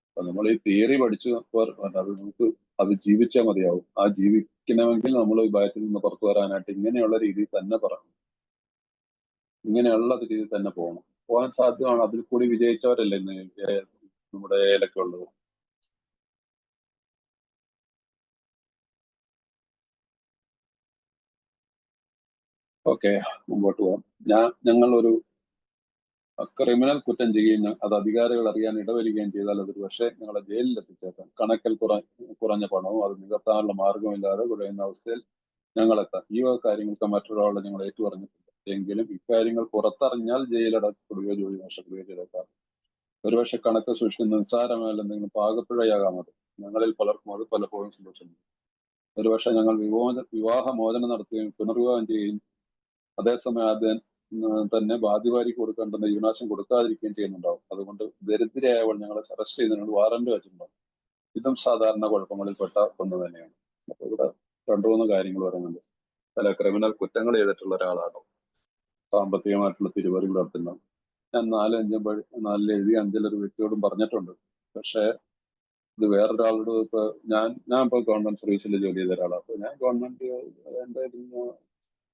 അപ്പൊ നമ്മൾ ഈ തിയറി പഠിച്ചു അത് നമുക്ക് അത് ജീവിച്ചാൽ മതിയാവും. ആ ജീവിക്കണമെങ്കിൽ നമ്മൾ ഈ ഭയത്തിൽ നിന്ന് പുറത്തു വരാനായിട്ട് ഇങ്ങനെയുള്ള രീതിയിൽ തന്നെ പറയണം. ഇങ്ങനെയുള്ള രീതിയിൽ തന്നെ പോകാൻ സാധ്യമാണ്. അതിൽ കൂടി വിജയിച്ചവരല്ലേ ഇന്ന് നമ്മുടെ ഏലൊക്കെ ഉള്ളത്. ഓക്കെ, മുമ്പോട്ട് പോകാം. ഞങ്ങൾ ഒരു ക്രിമിനൽ കുറ്റം ചെയ്യുകയും അത് അധികാരികൾ അറിയാൻ ഇടവരികയും ചെയ്താൽ അതൊരു പക്ഷേ ഞങ്ങളെ ജയിലിൽ എത്തിച്ചേക്കാം. കണക്കിൽ കുറഞ്ഞ പണവും അത് നികത്താനുള്ള മാർഗമില്ലാതെ കുഴയുന്ന അവസ്ഥയിൽ ഞങ്ങളെത്താം. ഈ വക കാര്യങ്ങൾക്ക് മറ്റൊരാളെ ഞങ്ങൾ ഏറ്റുപറഞ്ഞിട്ടുണ്ട്. എങ്കിലും ഇക്കാര്യങ്ങൾ പുറത്തറിഞ്ഞാൽ ജയിലടക്കപ്പെടുകയോ ജോലി നഷ്ടപ്പെടുകയോ ചെയ്തേക്കാം. ഒരുപക്ഷെ കണക്ക് സൂക്ഷിക്കുന്ന നിസ്സാരമായ എന്തെങ്കിലും പാകപ്പിഴയാകാം അത്. ഞങ്ങളിൽ പലർക്കും അത് പലപ്പോഴും സംഭവിച്ചിട്ടുണ്ട്. ഒരുപക്ഷെ ഞങ്ങൾ വിവാഹമോചനം നടത്തുകയും പുനർവിവാഹം ചെയ്യുകയും അതേസമയം ആദ്യം തന്നെ ബാധ്യവാരി കൊടുക്കേണ്ടെന്ന് യുവനാശം കൊടുക്കാതിരിക്കുകയും ചെയ്യുന്നുണ്ടാവും. അതുകൊണ്ട് ദരിദ്രയായവൾ ഞങ്ങളെ അറസ്റ്റ് ചെയ്യുന്നതിനോട് വാറന്റ് വെച്ചിട്ടുണ്ടാവും. ഇതും സാധാരണ കുഴപ്പങ്ങളിൽപ്പെട്ട ഒന്ന് തന്നെയാണ്. അപ്പൊ ഇവിടെ 2-3 കാര്യങ്ങൾ പറയുന്നുണ്ട്. ചില ക്രിമിനൽ കുറ്റങ്ങൾ ചെയ്തിട്ടുള്ള ഒരാളാണോ, സാമ്പത്തികമായിട്ടുള്ള തിരിമറികൾ നടത്തുന്ന. ഞാൻ 4 എഴുതി 5-ൽ വ്യക്തിയോടും പറഞ്ഞിട്ടുണ്ട്. പക്ഷേ ഇത് വേറൊരാളോട് ഇപ്പൊ ഞാൻ ഇപ്പൊ ഗവൺമെന്റ് സർവീസിൽ ജോലി ചെയ്ത ഒരാളാണ്. അപ്പൊ ഞാൻ ഗവൺമെന്റ് എന്റെ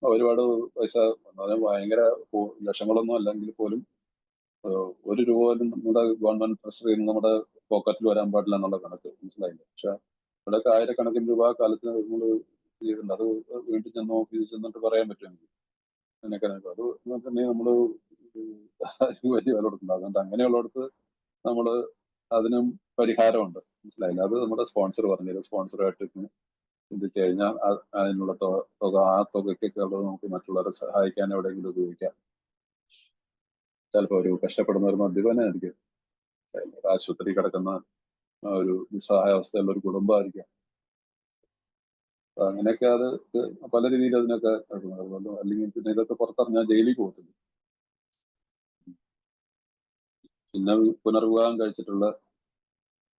ഒരുപാട് പൈസ ഭയങ്കര ലക്ഷങ്ങളൊന്നും അല്ലെങ്കിൽ പോലും 1 രൂപ പോലും നമ്മുടെ ഗവൺമെന്റ് ട്രഷറിയിൽ നിന്ന് നമ്മുടെ പോക്കറ്റിൽ വരാൻ പാടില്ല എന്നുള്ള കണക്ക്. മനസ്സിലായില്ല? പക്ഷെ ഇവിടെയൊക്കെ 1000-കണക്കിന് രൂപ കാലത്ത് നമ്മൾ ചെയ്തിട്ടുണ്ട്. അത് വീണ്ടും ചെന്ന് ഓഫീസിൽ ചെന്നിട്ട് പറയാൻ പറ്റുമെങ്കിൽ അങ്ങനെയൊക്കെ അത് തന്നെ നമ്മള് വലിയ വില കൊടുക്കുന്നത്. അതുകൊണ്ട് അങ്ങനെയുള്ളിടത്ത് നമ്മള് അതിനും പരിഹാരമുണ്ട്. മനസ്സിലായില്ല? അത് നമ്മുടെ സ്പോൺസർ പറഞ്ഞത്. സ്പോൺസറുമായിട്ട് ചിന്തിച്ചു കഴിഞ്ഞാൽ അതിനുള്ള തുക ആ തുകയ്ക്കൊക്കെ ഉള്ളത് നമുക്ക് മറ്റുള്ളവരെ സഹായിക്കാൻ എവിടെയെങ്കിലും ഉപയോഗിക്കാം. ചിലപ്പോൾ ഒരു കഷ്ടപ്പെടുന്ന ഒരു മദ്യപനായിരിക്കും. ആശുപത്രി കിടക്കുന്ന ഒരു നിസ്സഹായാവസ്ഥയുള്ള ഒരു കുടുംബമായിരിക്കാം. അങ്ങനെയൊക്കെ അത് പല രീതിയിൽ അതിനൊക്കെ അല്ലെങ്കിൽ പിന്നെ ഇതൊക്കെ പുറത്തറിഞ്ഞാൽ ജയിലിൽ പോകത്തില്ല. പിന്നെ പുനർവിവാഹം കഴിച്ചിട്ടുള്ള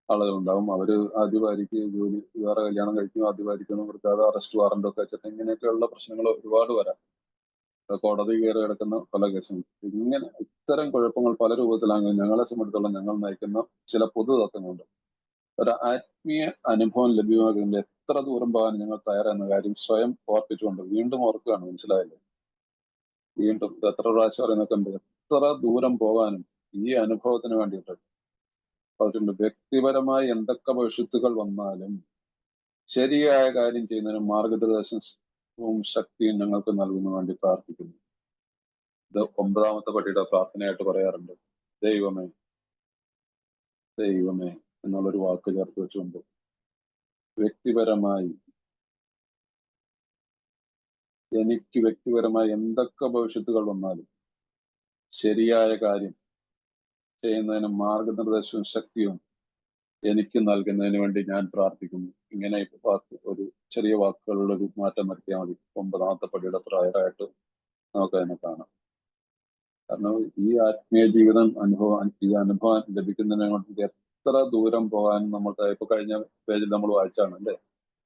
ആളുകളുണ്ടാവും. അവര് ആദ്യ ഭാര്യയ്ക്ക് ജോലി വേറെ കല്യാണം കഴിക്കും, ആദ്യ ഭാര്യയ്ക്കൊന്നും കൊടുക്കാതെ അറസ്റ്റ് വാറന്റ് ഒക്കെ വെച്ചിട്ട് ഇങ്ങനെയൊക്കെയുള്ള പ്രശ്നങ്ങൾ ഒരുപാട് വരാം. കോടതി കയറി കിടക്കുന്ന പല കേസും. ഇങ്ങനെ ഇത്തരം കുഴപ്പങ്ങൾ പല രൂപത്തിലാണ് ഞങ്ങളെ സംബന്ധിച്ചിടത്തോളം ഞങ്ങൾ നയിക്കുന്ന ചില പൊതു തത്വങ്ങളുണ്ട്. ഒരു ആത്മീയ അനുഭവം ലഭ്യമാകുന്നതിന്റെ എത്ര ദൂരം പോകാൻ ഞങ്ങൾ തയ്യാറെന്ന കാര്യം സ്വയം ഓർപ്പിച്ചുകൊണ്ട് വീണ്ടും ഓർക്കുകയാണ്. മനസ്സിലായല്ലേ? വീണ്ടും എത്ര പ്രാവശ്യം പറയുന്നൊക്കെ ഉണ്ട്. എത്ര ദൂരം പോകാനും ഈ അനുഭവത്തിന് വേണ്ടിയിട്ട് പറഞ്ഞിട്ടുണ്ട്. വ്യക്തിപരമായി എന്തൊക്കെ ഭവിഷ്യത്തുകൾ വന്നാലും ശരിയായ കാര്യം ചെയ്യുന്നതിന് മാർഗനിർദ്ദേശവും ശക്തിയും ഞങ്ങൾക്ക് നൽകുന്നതിന് വേണ്ടി പ്രാർത്ഥിക്കുന്നു. ഇത് 9ാമത്തെ പടിയുടെ പ്രാർത്ഥനയായിട്ട് പറയാറുണ്ട്. ദൈവമേ ദൈവമേ എന്നുള്ളൊരു വാക്ക് ചേർത്ത് വെച്ചുകൊണ്ട് എനിക്ക് വ്യക്തിപരമായി എന്തൊക്കെ ഭവിഷ്യത്തുകൾ വന്നാലും ശരിയായ കാര്യം ചെയ്യുന്നതിന് മാർഗനിർദ്ദേശവും ശക്തിയും എനിക്ക് നൽകുന്നതിന് വേണ്ടി ഞാൻ പ്രാർത്ഥിക്കുന്നു. ഇങ്ങനെ ഒരു ചെറിയ വാക്കുകളുടെ ഒരു മാറ്റം വരുത്തിയാൽ മതി. 9ാമത്തെ പടിയുടെ പ്രായരായിട്ട് നമുക്ക് അതിനെ കാണാം. കാരണം ഈ ആത്മീയ ജീവിതം ഈ അനുഭവം ലഭിക്കുന്നതിനെ കൊണ്ട് എത്ര ദൂരം പോകാൻ നമ്മൾക്ക് ഇപ്പൊ കഴിഞ്ഞ പേജിൽ നമ്മൾ വായിച്ചാണ് അല്ലേ?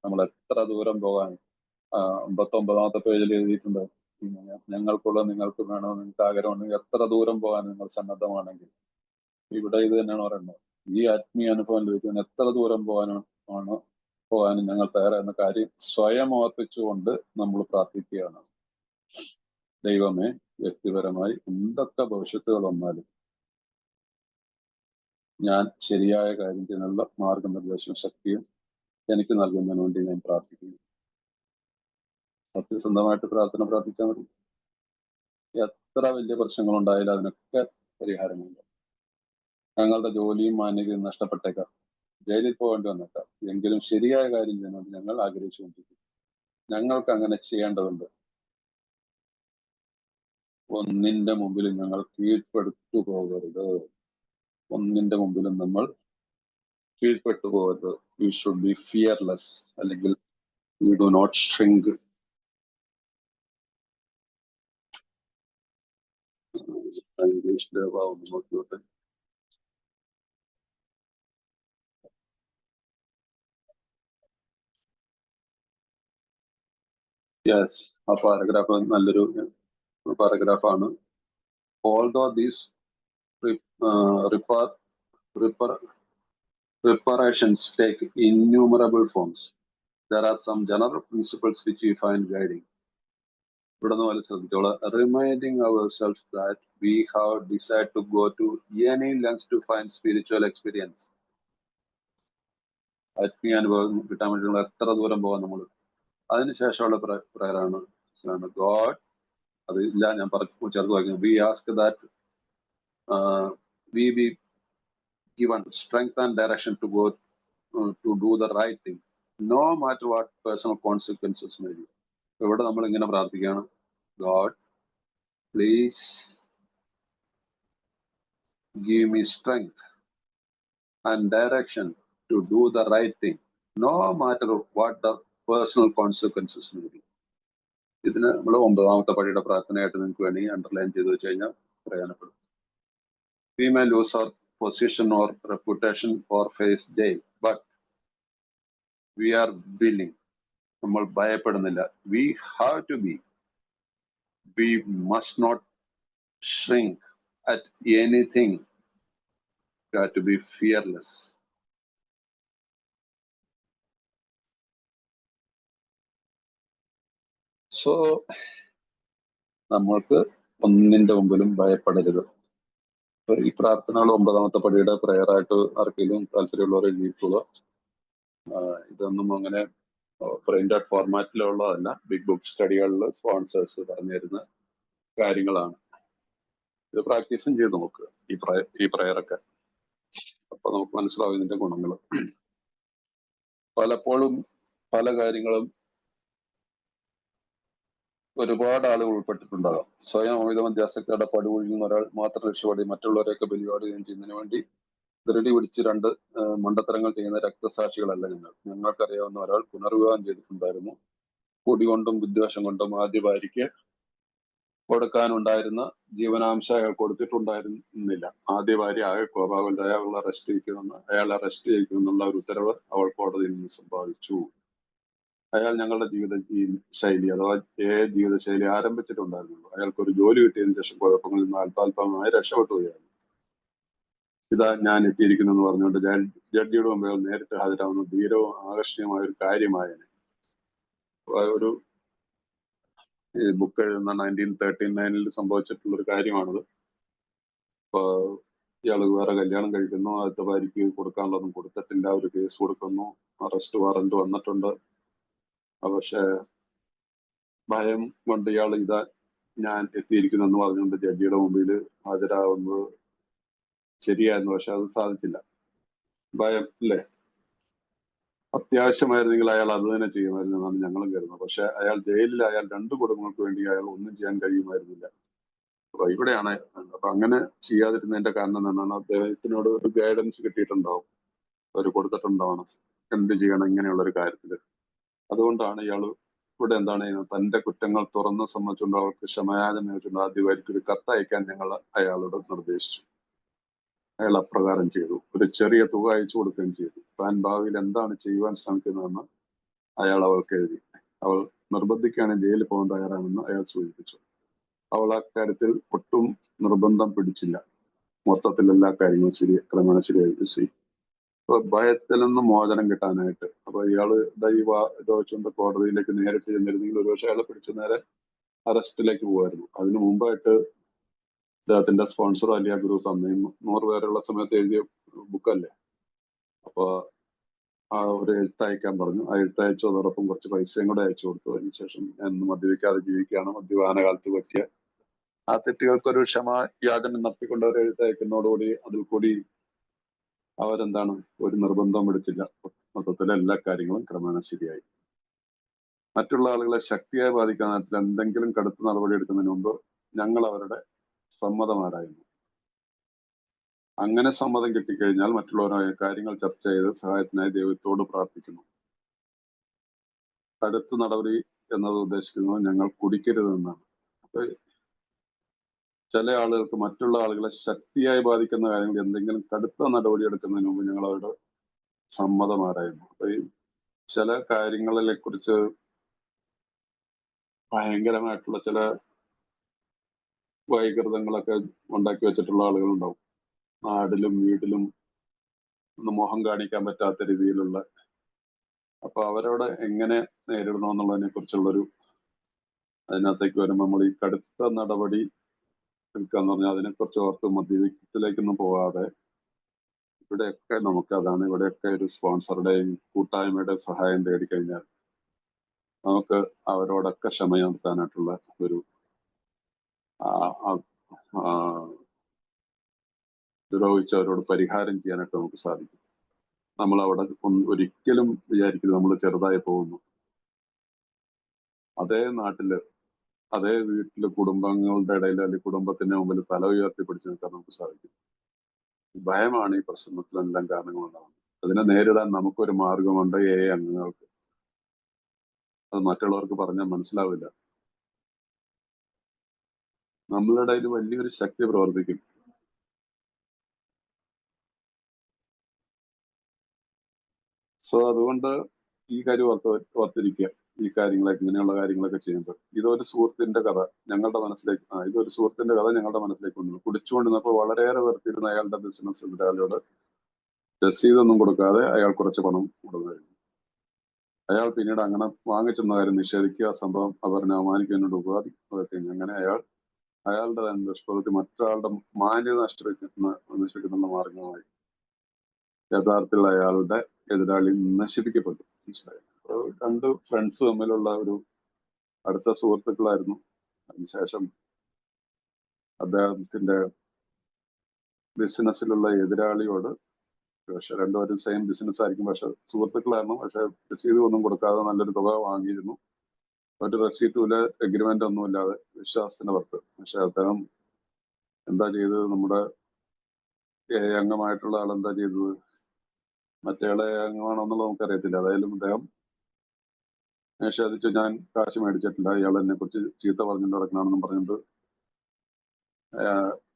നമ്മൾ എത്ര ദൂരം പോകാൻ 59ാമത്തെ പേജിൽ എഴുതിയിട്ടുണ്ട്. ഞങ്ങൾക്കുള്ള നിങ്ങൾക്ക് വേണോ, നിങ്ങൾക്ക് ആഗ്രഹമുണ്ടെങ്കിൽ എത്ര ദൂരം പോകാൻ നിങ്ങൾ സന്നദ്ധമാണെങ്കിൽ. ഇവിടെ ഇത് തന്നെയാണ് പറയുന്നത്. ഈ ആത്മീയ അനുഭവം ലഭിക്കുന്ന എത്ര ദൂരം പോകാനും ഞങ്ങൾ തയ്യാറെന്ന കാര്യം സ്വയം ഓർപ്പിച്ചുകൊണ്ട് നമ്മൾ പ്രാർത്ഥിക്കുകയാണ്. ദൈവമേ വ്യക്തിപരമായി എന്തൊക്കെ ഭവിഷ്യത്തുകൾ വന്നാലും ഞാൻ ശരിയായ കാര്യം ചെയ്യാനുള്ള മാർഗനിർദ്ദേശവും ശക്തിയും എനിക്ക് നൽകുന്നതിന് വേണ്ടി ഞാൻ പ്രാർത്ഥിക്കുന്നു. സത്യസന്ധമായിട്ട് പ്രാർത്ഥിച്ചാൽ മതി. എത്ര വലിയ പ്രശ്നങ്ങൾ ഉണ്ടായാലും അതിനൊക്കെ പരിഹാരമുണ്ട്. ഞങ്ങളുടെ ജോലിയും മാന്യതയും നഷ്ടപ്പെട്ടേക്കാം, ജയിലിൽ പോകേണ്ടി വന്നേക്കാം. എങ്കിലും ശരിയായ കാര്യം ചെയ്യുന്നത് ഞങ്ങൾ ആഗ്രഹിച്ചുകൊണ്ടിരിക്കും. ഞങ്ങൾക്ക് അങ്ങനെ ചെയ്യേണ്ടതുണ്ട്. ഒന്നിന്റെ മുമ്പിലും ഞങ്ങൾ കീഴ്പ്പെടുത്തു പോകരുത്. ഒന്നിന്റെ മുമ്പിലും നമ്മൾ കീഴ്പ്പെട്ടു പോകരുത്. വി ഷുഡ് ബി ഫിയർലെസ്, അല്ലെങ്കിൽ വി ഡു നോട്ട് ഷ്രിങ്ക്. ഇംഗ്ലീഷിന്റെ ഭാവം നോക്കിയോട്ടെ. യെസ്, ആ പാരഗ്രാഫ് നല്ലൊരു പാരഗ്രാഫാണ്. Although these reparations take innumerable forms, there are some general principles which we find guiding. ഇവിടെ നിന്ന് പോലെ ശ്രദ്ധിച്ചോളാം. Reminding ourselves that we have decided to go to any lengths to find spiritual experience. ആത്മീയ അനുഭവം കിട്ടാൻ വേണ്ടി നമ്മൾ എത്ര ദൂരം പോകാൻ നമ്മൾ. അതിനുശേഷമുള്ള പ്രയറാണ് ഗോഡ്, അത് ഇല്ല ഞാൻ ചേർത്ത് വായിക്കുന്നു. We ask that we be given strength and direction to go to do the right thing, no matter what personal consequences may be. ഇവിടെ നമ്മൾ ഇങ്ങനെ പ്രാർത്ഥിക്കുകയാണ്. God, please give me strength and direction to do the right thing, no matter what the personal consequences may be. ഇതിന് നമ്മൾ 9ാമത്തെ പടിയുടെ പ്രാർത്ഥനയായിട്ട് നിങ്ങൾക്ക് വേണമെങ്കിൽ underline ചെയ്ത് വെച്ച് കഴിഞ്ഞാൽ പ്രയോജനപ്പെടും. We may lose our position or reputation or face jail, but we are willing. നമ്മൾ ഭയപ്പെടുന്നില്ല. We have to be. We must not shrink at anything. We have to be fearless. So നമ്മൾക്ക് ഒന്നിന്റെ മുമ്പിലും ഭയപ്പെടരുത്. ഈ പ്രാർത്ഥനകൾ 9ാമത്തെ പടിയുടെ പ്രയറായിട്ട് ആർക്കെങ്കിലും താല്പര്യമുള്ളവർ എഴുതിയിട്ടുള്ളൂ. ഇതൊന്നും അങ്ങനെ പ്രിന്റഡ് ഫോർമാറ്റിലുള്ളതല്ല. ബിഗ് ബുക്ക് സ്റ്റഡികളിൽ സ്പോൺസേഴ്സ് പറഞ്ഞു തരുന്ന കാര്യങ്ങളാണ്. ഇത് പ്രാക്ടീസും ചെയ്ത് നോക്കുക ഈ പ്രയറൊക്കെ. അപ്പൊ നമുക്ക് മനസ്സിലാവും ഇതിന്റെ ഗുണങ്ങൾ. പലപ്പോഴും പല കാര്യങ്ങളും ഒരുപാട് ആളുകൾ ഉൾപ്പെട്ടിട്ടുണ്ടാകാം. സ്വയം അമിത മധ്യാസക്തിയുടെ പടുകൊഴിയുന്ന ഒരാൾ മാത്രം രക്ഷപ്പെടുകയും മറ്റുള്ളവരെയൊക്കെ ബലിപാടുകയും ചെയ്യുന്നതിന് വേണ്ടി ധൃതി പിടിച്ച് രണ്ട് മണ്ടത്തരങ്ങൾ ചെയ്യുന്ന രക്തസാക്ഷികളല്ല ഞങ്ങൾക്കറിയാവുന്ന ഒരാൾ പുനർവിവാഹം ചെയ്തിട്ടുണ്ടായിരുന്നു. കുടി കൊണ്ടും വിദ്വേഷം കൊണ്ടും ആദ്യ ഭാര്യയ്ക്ക് കൊടുക്കാനുണ്ടായിരുന്ന ജീവനാംശം അയാൾ കൊടുത്തിട്ടുണ്ടായിരുന്നില്ല. ആദ്യ ഭാര്യ ആകെ കോപാകുലയായി അയാൾ അറസ്റ്റ് ചെയ്യിക്കുമെന്നുള്ള ഒരു ഉത്തരവ് അവൾ കോടതിയിൽ നിന്ന് സമ്പാദിച്ചു. അയാൾ ഞങ്ങളുടെ ശൈലി അഥവാ ജീവിതശൈലി ആരംഭിച്ചിട്ടുണ്ടായിരുന്നുള്ളൂ. അയാൾക്ക് ഒരു ജോലി കിട്ടിയതിനു ശേഷം കുഴപ്പങ്ങളിൽ നിന്ന് അല്പാൽപമായി രക്ഷപ്പെട്ടുകയായിരുന്നു. ഇതാ ഞാൻ എത്തിയിരിക്കുന്നു എന്ന് പറഞ്ഞുകൊണ്ട് ജഡ്ജിയുടെ മുമ്പിൽ നേരിട്ട് ഹാജരാകുന്ന ധീരവും ആകർഷണീയമായ ഒരു കാര്യമായതിന് ഒരു ഈ ബുക്ക് എഴുതുന്ന 1939 സംഭവിച്ചിട്ടുള്ള ഒരു കാര്യമാണിത്. ഇപ്പൊ ഇയാള് വേറെ കല്യാണം കഴിക്കുന്നു, ആദ്യത്തെ ഭാര്യയ്ക്ക് കൊടുക്കാനുള്ളതൊന്നും കൊടുത്തിട്ടില്ല, ഒരു കേസ് കൊടുക്കുന്നു, അറസ്റ്റ് വാറന്റ് വന്നിട്ടുണ്ട്. പക്ഷെ ഭയം കൊണ്ട് ഇയാൾ ഇതാ ഞാൻ എത്തിയിരിക്കുന്നു എന്ന് പറഞ്ഞുകൊണ്ട് ജഡ്ജിയുടെ മുമ്പിൽ ഹാജരാകുന്നത് ശരിയായിരുന്നു. പക്ഷെ അത് സാധിച്ചില്ല. ഭയം അല്ലേ? അത്യാവശ്യമായിരുന്നെങ്കിൽ അയാൾ അത് തന്നെ ചെയ്യുമായിരുന്നു എന്നാണ് ഞങ്ങളും കരുതുന്നത്. പക്ഷെ അയാൾ ജയിലിലായാൽ രണ്ട് കുടുംബങ്ങൾക്ക് വേണ്ടി അയാൾ ഒന്നും ചെയ്യാൻ കഴിയുമായിരുന്നില്ല. അപ്പൊ ഇവിടെയാണ് അപ്പൊ അങ്ങനെ ചെയ്യാതിരുന്നതിന്റെ കാരണം എന്നാണ് അദ്ദേഹത്തിനോട് ഒരു ഗൈഡൻസ് കിട്ടിയിട്ടുണ്ടാവും, അവർ കൊടുത്തിട്ടുണ്ടാവണം എന്ത് ചെയ്യണം ഇങ്ങനെയുള്ള ഒരു കാര്യത്തില്. അതുകൊണ്ടാണ് ഇയാൾ ഇവിടെ എന്താണ് ചെയ്യുന്നത്, തന്റെ കുറ്റങ്ങൾ തുറന്ന് സമ്മതിച്ചുകൊണ്ട് അവർക്ക് ക്ഷമയാചന വെച്ചുകൊണ്ട് ആദ്യമായിട്ട് ഒരു കത്ത് അയക്കാൻ ഞങ്ങൾ അയാളോട് നിർദ്ദേശിച്ചു. അയാൾ അപ്രകാരം ചെയ്തു. ഒരു ചെറിയ തുക അയച്ചു കൊടുക്കുകയും ചെയ്തു. താൻ ഭാവിയിൽ എന്താണ് ചെയ്യുവാൻ ശ്രമിക്കുന്നതെന്ന് അയാൾ അവൾക്ക് എഴുതി. അവൾ നിർബന്ധിക്കുകയാണെങ്കിൽ ജയിലിൽ പോകാൻ തയ്യാറാണെന്ന് അയാൾ സൂചിപ്പിച്ചു. അവൾ ആ കാര്യത്തിൽ ഒട്ടും നിർബന്ധം പിടിച്ചില്ല. മൊത്തത്തിൽ എല്ലാ കാര്യങ്ങളും ക്രമേണ ശരിയായി. അപ്പൊ ഭയത്തിൽ നിന്ന് മോചനം കിട്ടാനായിട്ട് അപ്പൊ ഇയാള് ഇത് വെച്ചുകൊണ്ട് കോടതിയിലേക്ക് നേരിട്ട് ചെന്നിരുന്നെങ്കിൽ ഒരുപക്ഷെ അയാളെ പിടിച്ചു നേരെ അറസ്റ്റിലേക്ക് പോകുമായിരുന്നു. അതിനു മുമ്പായിട്ട് അദ്ദേഹത്തിന്റെ സ്പോൺസർ അലിയ ഗ്രൂപ്പ് അമ്മയും 100 പേരുള്ള സമയത്ത് എഴുതിയ ബുക്കല്ലേ. അപ്പൊ ആ ഒരു എഴുത്തയക്കാൻ പറഞ്ഞു. ആ എഴുത്തയച്ചതോടൊപ്പം കുറച്ച് പൈസയും കൂടെ അയച്ചു കൊടുത്തു. അതിനുശേഷം എന്ന് മദ്യപിക്കാതെ ജീവിക്കുകയാണ്, മദ്യപാന കാലത്ത് പറ്റിയ ആ തെറ്റുകൾക്കൊരു യാചന നടത്തിക്കൊണ്ട് അവർ എഴുത്തയക്കുന്നതോടുകൂടി അതിൽ കൂടി അവരെന്താണ് ഒരു നിർബന്ധവും എടുത്തില്ല. മൊത്തത്തിൽ എല്ലാ കാര്യങ്ങളും ക്രമേണ ശരിയായി. മറ്റുള്ള ആളുകളെ ശക്തിയായി ബാധിക്കാൻ തരത്തിൽ എന്തെങ്കിലും കടുത്ത നടപടി എടുക്കുന്നതിന് മുമ്പ് ഞങ്ങൾ അവരുടെ സമ്മതമാരായിരുന്നു. അങ്ങനെ സമ്മതം കിട്ടിക്കഴിഞ്ഞാൽ മറ്റുള്ളവരായ കാര്യങ്ങൾ ചർച്ച ചെയ്ത് സഹായത്തിനായി ദൈവത്തോട് പ്രാർത്ഥിക്കുന്നു. കടുത്ത നടപടി എന്നത് ഉദ്ദേശിക്കുന്നത് ഞങ്ങൾ കുടിക്കരുതെന്നാണ്. അപ്പൊ ചില ആളുകൾക്ക് മറ്റുള്ള ആളുകളെ ശക്തിയായി ബാധിക്കുന്ന കാര്യങ്ങൾ എന്തെങ്കിലും കടുത്ത നടപടി എടുക്കുന്നതിന് മുമ്പ് ഞങ്ങൾ അവരുടെ സമ്മതമാരായിരുന്നു. അപ്പൊ ഈ ചില കാര്യങ്ങളെ കുറിച്ച് ഭയങ്കരമായിട്ടുള്ള ചില വൈകൃതങ്ങളൊക്കെ ഉണ്ടാക്കി വെച്ചിട്ടുള്ള ആളുകളുണ്ടാവും. നാടിലും വീട്ടിലും ഒന്ന് മോഹം കാണിക്കാൻ പറ്റാത്ത രീതിയിലുള്ള. അപ്പൊ അവരോട് എങ്ങനെ നേരിടണമെന്നുള്ളതിനെ കുറിച്ചുള്ളൊരു അതിനകത്തേക്ക് വരുമ്പോൾ നമ്മൾ ഈ കടുത്ത നടപടി എടുക്കാന്ന് പറഞ്ഞാൽ അതിനെക്കുറിച്ച് ഓർത്ത് മദ്യപിക്കത്തിലേക്കൊന്നും പോകാതെ ഇവിടെയൊക്കെ നമുക്കതാണ്, ഇവിടെയൊക്കെ ഒരു സ്പോൺസറുടെയും കൂട്ടായ്മയുടെ സഹായം തേടിക്കഴിഞ്ഞാൽ നമുക്ക് അവരോടൊക്കെ ക്ഷമ നടത്താനായിട്ടുള്ള ഒരു ദ്രോഹിച്ചവരോട് പരിഹാരം ചെയ്യാനായിട്ട് നമുക്ക് സാധിക്കും. നമ്മൾ അവിടെ ഒരിക്കലും വിചാരിക്കുന്നത് നമ്മൾ ചെറുതായി പോകുന്നു. അതേ നാട്ടില് അതേ വീട്ടില് കുടുംബങ്ങളുടെ ഇടയിൽ അല്ലെങ്കിൽ കുടുംബത്തിന്റെ മുമ്പിൽ തല ഉയർത്തി പിടിച്ചു നിൽക്കാൻ നമുക്ക് സാധിക്കും. ഭയമാണ് ഈ പ്രശ്നത്തിലെല്ലാം കാരണങ്ങളുണ്ടാകുന്നത്. അതിനെ നേരിടാൻ നമുക്കൊരു മാർഗമുണ്ട്. അംഗങ്ങൾക്ക് അത് മറ്റുള്ളവർക്ക് പറഞ്ഞാൽ മനസ്സിലാവില്ല. നമ്മളുടെ ഇടയിൽ വലിയൊരു ശക്തി പ്രവർത്തിക്കും. സോ അതുകൊണ്ട് ഈ കാര്യം ഓർത്തിരിക്കുക. ഈ കാര്യങ്ങളൊക്കെ ഇങ്ങനെയുള്ള കാര്യങ്ങളൊക്കെ ചെയ്യുമ്പോൾ ഇതൊരു സുഹൃത്തിന്റെ കഥ ഞങ്ങളുടെ മനസ്സിലേക്ക് ഇതൊരു സുഹൃത്തിന്റെ കഥ ഞങ്ങളുടെ മനസ്സിലേക്ക് വന്നു. കുടിച്ചുകൊണ്ടിരുന്നപ്പോൾ വളരെയേറെ വർത്തിയിരുന്ന അയാളുടെ ബിസിനസ് ഒരാളോട് രസീതൊന്നും കൊടുക്കാതെ അയാൾ കുറച്ച് പണം കൊടുക്കുകയായിരുന്നു. അയാൾ പിന്നീട് അങ്ങനെ വാങ്ങിച്ചെന്ന കാര്യം നിഷേധിക്കുക, സംഭവം അവരെ അവമാനിക്കുന്നതിനോട് ഉപാധി അതൊക്കെ. അങ്ങനെ അയാളുടെ നിഷ്പ്രവൃത്തി മറ്റൊരാളുടെ മാന്യത നശിപ്പിക്കുന്ന മാർഗമായി യഥാർത്ഥത്തിൽ അയാളുടെ എതിരാളി നശിപ്പിക്കപ്പെട്ടു. മനസ്സിലായി. രണ്ട് ഫ്രണ്ട്സ് തമ്മിലുള്ള ഒരു അടുത്ത സുഹൃത്തുക്കളായിരുന്നു. അതിനുശേഷം അദ്ദേഹത്തിന്റെ ബിസിനസ്സിലുള്ള എതിരാളിയോട്, പക്ഷെ രണ്ടുപേരും സെയിം ബിസിനസ് ആയിരിക്കും, പക്ഷെ സുഹൃത്തുക്കളായിരുന്നു. പക്ഷെ രസീത് ഒന്നും കൊടുക്കാതെ നല്ലൊരു തുക വാങ്ങിയിരുന്നു. ഒരു റെസീറ്റുമില്ല, എഗ്രിമെന്റ് ഒന്നും ഇല്ലാതെ വിശ്വാസത്തിന്റെ പുറത്ത്. പക്ഷെ അദ്ദേഹം എന്താ ചെയ്തത്, നമ്മുടെ അംഗമായിട്ടുള്ള ആൾ എന്താ ചെയ്തത്, മറ്റേയാളെ അംഗമാണോ എന്നുള്ളത് നമുക്കറിയത്തില്ല. അതായാലും അദ്ദേഹം നിഷേധിച്ചു, ഞാൻ കാശ് മേടിച്ചിട്ടില്ല, ഇയാൾ എന്നെ കുറിച്ച് ചീത്ത പറഞ്ഞിട്ട് നടക്കണമെന്നും പറഞ്ഞിട്ട്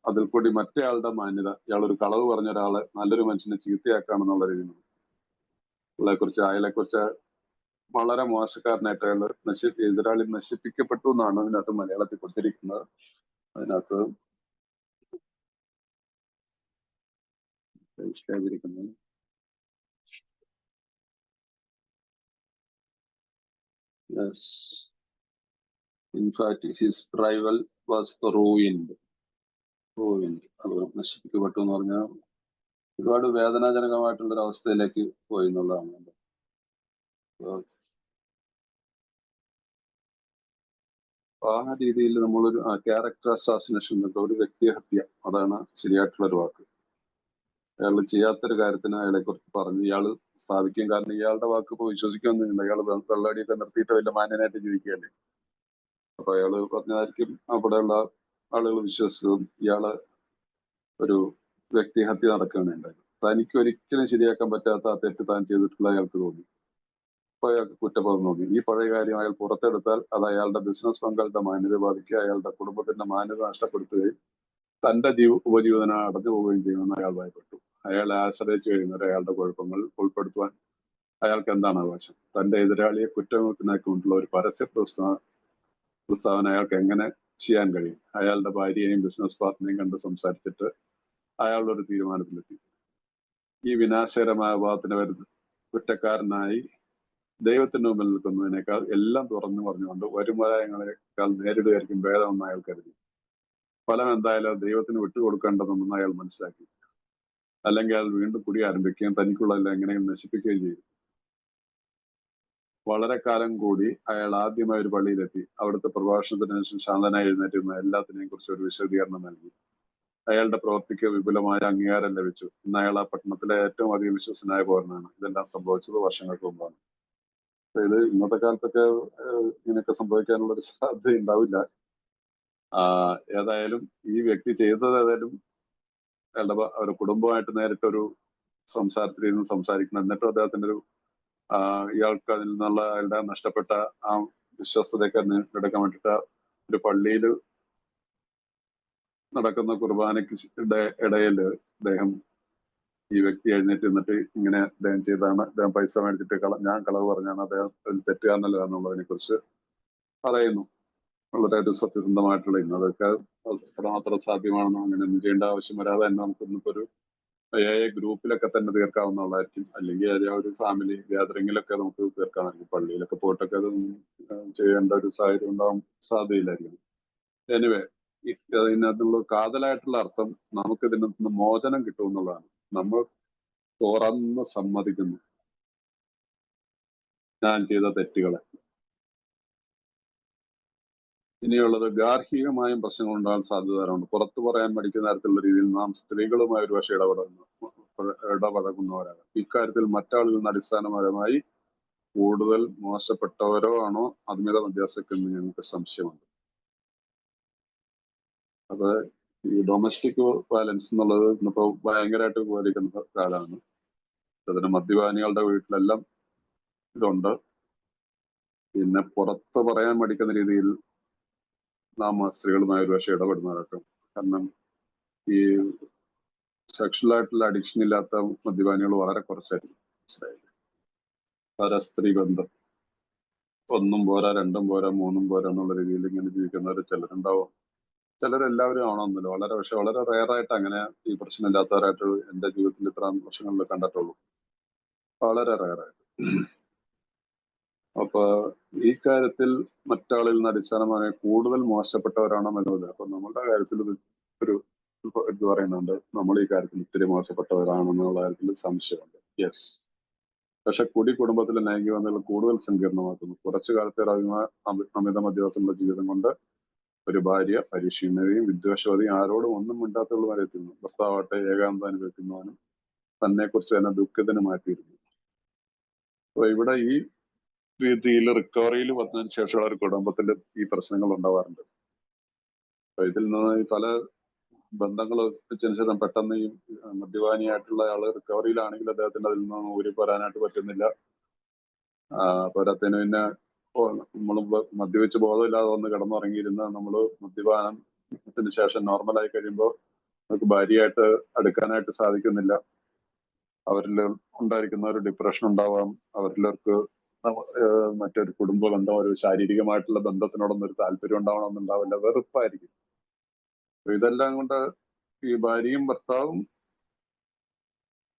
അതിൽ കൂടി മറ്റേ ആളുടെ മാന്യത, ഇയാളൊരു കളവ് പറഞ്ഞ ഒരാളെ നല്ലൊരു മനുഷ്യനെ ചീത്തയാക്കാണെന്നുള്ള രീതിയിൽ കുറിച്ച് അയാളെക്കുറിച്ച് വളരെ മോശക്കാരനായിട്ട് അയാൾ എതിരാളി നശിപ്പിക്കപ്പെട്ടു എന്നാണ് അതിനകത്ത് മലയാളത്തിൽ കൊടുത്തിരിക്കുന്നത്. അതിനകത്ത് yes, in fact his rival was ruined. അത് നശിപ്പിക്കപ്പെട്ടു എന്ന് പറഞ്ഞാൽ ഒരുപാട് വേദനാജനകമായിട്ടുള്ള ഒരു അവസ്ഥയിലേക്ക് പോയി എന്നുള്ളതാണ്. ആ രീതിയിൽ നമ്മളൊരു ക്യാരക്ടർ അസാസിനേഷൻ എന്നൊക്കെ, ഒരു വ്യക്തിഹത്യ, അതാണ് ശരിയായിട്ടുള്ള ഒരു വാക്ക്. അയാൾ ചെയ്യാത്തൊരു കാര്യത്തിന് അയാളെ കുറിച്ച് പറഞ്ഞ് ഇയാൾ സ്ഥാപിക്കും. കാരണം ഇയാളുടെ വാക്ക് ഇപ്പൊ വിശ്വസിക്കൊന്നുമില്ല. ഇയാൾ വെള്ളടിയൊക്കെ നിർത്തിയിട്ട് വലിയ മാന്യനായിട്ട് ജീവിക്കുകയല്ലേ. അപ്പൊ അയാള് പറഞ്ഞായിരിക്കും അവിടെയുള്ള ആളുകൾ വിശ്വസിച്ചതും ഇയാള് ഒരു വ്യക്തിഹത്യ നടക്കുകയാണ് ഉണ്ടായത്. തനിക്ക് ഒരിക്കലും ശരിയാക്കാൻ പറ്റാത്ത ആ തെറ്റ് താൻ ചെയ്തിട്ടുള്ള അയാൾക്ക് തോന്നി. അപ്പൊ അയാൾക്ക് കുറ്റബോധം തോന്നി. ഈ പഴയ കാര്യം അയാൾ പുറത്തെടുത്താൽ അത് അയാളുടെ ബിസിനസ് പങ്കാളിയുടെ മാന്യത ബാധിക്കുക, അയാളുടെ കുടുംബത്തിന്റെ മാന്യത നഷ്ടപ്പെടുത്തുകയും തന്റെ ഉപജീവനം അടഞ്ഞു പോവുകയും ചെയ്യുമെന്ന് അയാൾ ഭയപ്പെട്ടു. അയാളെ ആശ്രയിച്ചു കഴിയുന്നവരെ അയാളുടെ കുഴപ്പങ്ങൾ ഉൾപ്പെടുത്തുവാൻ അയാൾക്ക് എന്താണ് അവകാശം? തന്റെ എതിരാളിയെ കുറ്റകൃത്യനാക്കിക്കൊണ്ടുള്ള ഒരു പരസ്യ പ്രസ്താവന അയാൾക്ക് എങ്ങനെ ചെയ്യാൻ കഴിയും? അയാളുടെ ഭാര്യയെയും ബിസിനസ് പാർട്ട്ണറെയും കണ്ട് സംസാരിച്ചിട്ട് അയാളുടെ ഒരു തീരുമാനത്തിലെത്തി. ഈ വിനാശകരമായ ഭാവത്തിന് വരുന്ന കുറ്റക്കാരനായി ദൈവത്തിന് മുമ്പിൽ നിൽക്കുന്നതിനേക്കാൾ എല്ലാം തുറന്നു പറഞ്ഞുകൊണ്ട് വരുമാനങ്ങളെക്കാൾ നേരിടുകയായിരിക്കും ഭേദമെന്ന് അയാൾ കരുതി. ഫലം എന്തായാലും ദൈവത്തിന് വിട്ടുകൊടുക്കേണ്ടതെന്ന് അയാൾ മനസ്സിലാക്കി. അല്ലെങ്കിൽ അയാൾ വീണ്ടും കുടി ആരംഭിക്കുകയും തനിക്കുള്ളതെല്ലാം എങ്ങനെയും നശിപ്പിക്കുകയും ചെയ്തു. വളരെ കാലം കൂടി അയാൾ ആദ്യമായി ഒരു പള്ളിയിലെത്തി. അവിടുത്തെ പ്രഭാഷണത്തിന് ശേഷം ശാന്തനായി എഴുന്നേറ്റിരുന്ന എല്ലാത്തിനെയും കുറിച്ച് ഒരു വിശദീകരണം നൽകി. അയാളുടെ പ്രവൃത്തിക്ക് വിപുലമായ അംഗീകാരം ലഭിച്ചു. ഇന്ന് അയാൾ ആ പട്ടണത്തിലെ ഏറ്റവും അധികം വിശ്വസനായ പൗരനാണ്. ഇതെല്ലാം സംഭവിച്ചത് വർഷങ്ങൾക്ക് മുമ്പാണ്. ഇത് ഇന്നത്തെ കാലത്തൊക്കെ ഇങ്ങനെയൊക്കെ സംഭവിക്കാനുള്ള ഒരു സാധ്യത ഉണ്ടാവില്ല. ഏതായാലും ഈ വ്യക്തി ചെയ്തത് ഏതായാലും അയാളുടെ ഒരു കുടുംബമായിട്ട് നേരിട്ടൊരു സംസാരത്തിൽ ഇരുന്ന് സംസാരിക്കണം. എന്നിട്ടും അദ്ദേഹത്തിന്റെ ഒരു ഇയാൾക്ക് അതിൽ നിന്നുള്ള അയാളുടെ നഷ്ടപ്പെട്ട ആ വിശ്വസ്തതയൊക്കെ എടുക്കാൻ വേണ്ടിയിട്ട് ഒരു പള്ളിയിൽ നടക്കുന്ന കുർബാനയ്ക്ക് ഇടയിൽ അദ്ദേഹം ഈ വ്യക്തി എഴുന്നേറ്റ് നിന്നിട്ട് ഇങ്ങനെ അദ്ദേഹം ചെയ്താണ്, അദ്ദേഹം പൈസ മേടിച്ചിട്ട് ഞാൻ കളവ് പറഞ്ഞാണ്, അദ്ദേഹം തെറ്റുകാരനല്ല എന്നുള്ളതിനെ കുറിച്ച് പറയുന്നു. വളരെ ഒരു സത്യസന്ധമായിട്ടുള്ള ഇന്ന് അതൊക്കെ അത്രമാത്രം സാധ്യമാണെന്നോ അങ്ങനെയൊന്നും ചെയ്യേണ്ട ആവശ്യം വരാതെ തന്നെ നമുക്ക് ഇന്നിപ്പോ ഒരു ഗ്രൂപ്പിലൊക്കെ തന്നെ തീർക്കാവുന്നതായിരിക്കും. അല്ലെങ്കിൽ ഒരു ഫാമിലി ഗ്യാതറിങ്ങിലൊക്കെ നമുക്ക് തീർക്കാമായിരിക്കും. പള്ളിയിലൊക്കെ പോയിട്ടൊക്കെ അത് ചെയ്യേണ്ട ഒരു സാഹചര്യം ഉണ്ടാവാൻ സാധ്യതയില്ലായിരിക്കും. എനിവേ, ഇതിനകത്തുള്ള കാതലായിട്ടുള്ള അർത്ഥം നമുക്ക് ഇതിൽ നിന്ന് മോചനം കിട്ടും എന്നുള്ളതാണ്. നമ്മൾ തുറന്ന് സമ്മതിക്കുന്നു ഞാൻ ചെയ്ത തെറ്റുകളെ. ഇനിയുള്ളത് ഗാർഹികമായും പ്രശ്നങ്ങൾ ഉണ്ടാകാൻ സാധ്യതയുണ്ട്. പുറത്തു പറയാൻ മടിക്കുന്ന തരത്തിലുള്ള രീതിയിൽ നാം സ്ത്രീകളുമായി ഒരു പക്ഷേ ഇടപഴകുന്നവരാണ്. ഇക്കാര്യത്തിൽ മറ്റാളുകളിൽ നിന്ന് അടിസ്ഥാനപരമായി കൂടുതൽ മോശപ്പെട്ടവരോ ആണോ അമിത മധ്യസ്ഥക്കെന്ന് ഞങ്ങൾക്ക് സംശയമുണ്ട്. അത് ഈ ഡൊമസ്റ്റിക് വയലൻസ് എന്നുള്ളത് ഇന്നിപ്പോ ഭയങ്കരമായിട്ട് ഉപകരിക്കുന്ന കാലമാണ്. അതിന് മദ്യപാനികളുടെ വീട്ടിലെല്ലാം ഇതുണ്ട്. പിന്നെ പുറത്ത് പറയാൻ മടിക്കുന്ന രീതിയിൽ നാം സ്ത്രീകളുമായി ഒരു പക്ഷേ ഇടപെടുന്നവരൊക്കെ. കാരണം ഈ സെക്ഷലായിട്ടുള്ള അഡിക്ഷൻ ഇല്ലാത്ത മദ്യപാനികൾ വളരെ കുറച്ചായിരിക്കും. പരസ്ത്രീ ബന്ധം ഒന്നും പോരാ, രണ്ടും പോരാ, മൂന്നും പോരാ എന്നുള്ള രീതിയിൽ ഇങ്ങനെ ജീവിക്കുന്നവർ ചിലരുണ്ടാവും. ചിലരെല്ലാവരും ആവണമെന്നില്ല. വളരെ റെയറായിട്ട് അങ്ങനെ ഈ പ്രശ്നമില്ലാത്തവരായിട്ട് എന്റെ ജീവിതത്തിൽ ഇത്ര വർഷങ്ങളിൽ കണ്ടിട്ടുള്ളൂ. വളരെ റെയറായിട്ട്. അപ്പൊ ഈ കാര്യത്തിൽ മറ്റാളിൽ നിന്ന് അടിസ്ഥാനമായി കൂടുതൽ മോശപ്പെട്ടവരാണോ എന്നുള്ളത്. അപ്പൊ നമ്മളുടെ കാര്യത്തിൽ ഒരു ഇത് പറയുന്നുണ്ട്, നമ്മൾ ഈ കാര്യത്തിൽ ഇത്തിരി മോശപ്പെട്ടവരാണെന്നുള്ള കാര്യത്തിൽ സംശയമുണ്ട്. യെസ്. പക്ഷെ കുടുംബത്തിലെ ലൈംഗിക ബന്ധങ്ങൾ കൂടുതൽ സങ്കീർണമാക്കുന്നു. കുറച്ചു കാലത്തെ അമിത മധ്യവസമുള്ള ജീവിതം കൊണ്ട് ഒരു ഭാര്യ പരിശീലനയും വിദ്വേഷവതിയും ആരോടും ഒന്നും മിണ്ടാത്തുള്ളവരെ എത്തുന്നു. ഭർത്താവട്ടെ ഏകാന്തം അനുഭവിക്കുന്നവനും തന്നെ കുറിച്ച് തന്നെ ദുഃഖത്തിന് മാറ്റിയിരുന്നു. അപ്പൊ ഇവിടെ ഈ രീതിയിൽ റിക്കവറിയിൽ വന്നതിന് ശേഷമുള്ള ഒരു കുടുംബത്തിൽ ഈ പ്രശ്നങ്ങൾ ഉണ്ടാവാറുണ്ട്. അപ്പൊ ഇതിൽ നിന്ന് പല ബന്ധങ്ങൾ ശേഷം പെട്ടെന്ന് ഈ മദ്യപാനിയായിട്ടുള്ള ആള് റിക്കവറിയിലാണെങ്കിൽ അദ്ദേഹത്തിന് അതിൽ നിന്ന് ഊരി പോരാനായിട്ട് പറ്റുന്നില്ല. പോരാത്തതിന് പിന്നെ നമ്മൾ മദ്യപിച്ച് ബോധമില്ലാതെ വന്ന് കിടന്നുറങ്ങിയിരുന്ന നമ്മൾ മദ്യപാനത്തിന് ശേഷം നോർമലായി കഴിയുമ്പോൾ നമുക്ക് ഭാര്യയായിട്ട് അടുക്കാനായിട്ട് സാധിക്കുന്നില്ല. അവരിൽ ഉണ്ടായിരിക്കുന്ന ഒരു ഡിപ്രഷൻ ഉണ്ടാവാം. അവരിലേക്ക് മറ്റൊരു കുടുംബ ബന്ധം, ഒരു ശാരീരികമായിട്ടുള്ള ബന്ധത്തിനോടൊന്നും ഒരു താല്പര്യം ഉണ്ടാവണമെന്നുണ്ടാവില്ല, വെറുപ്പായിരിക്കും. ഇതെല്ലാം കൊണ്ട് ഈ ഭാര്യയും ഭർത്താവും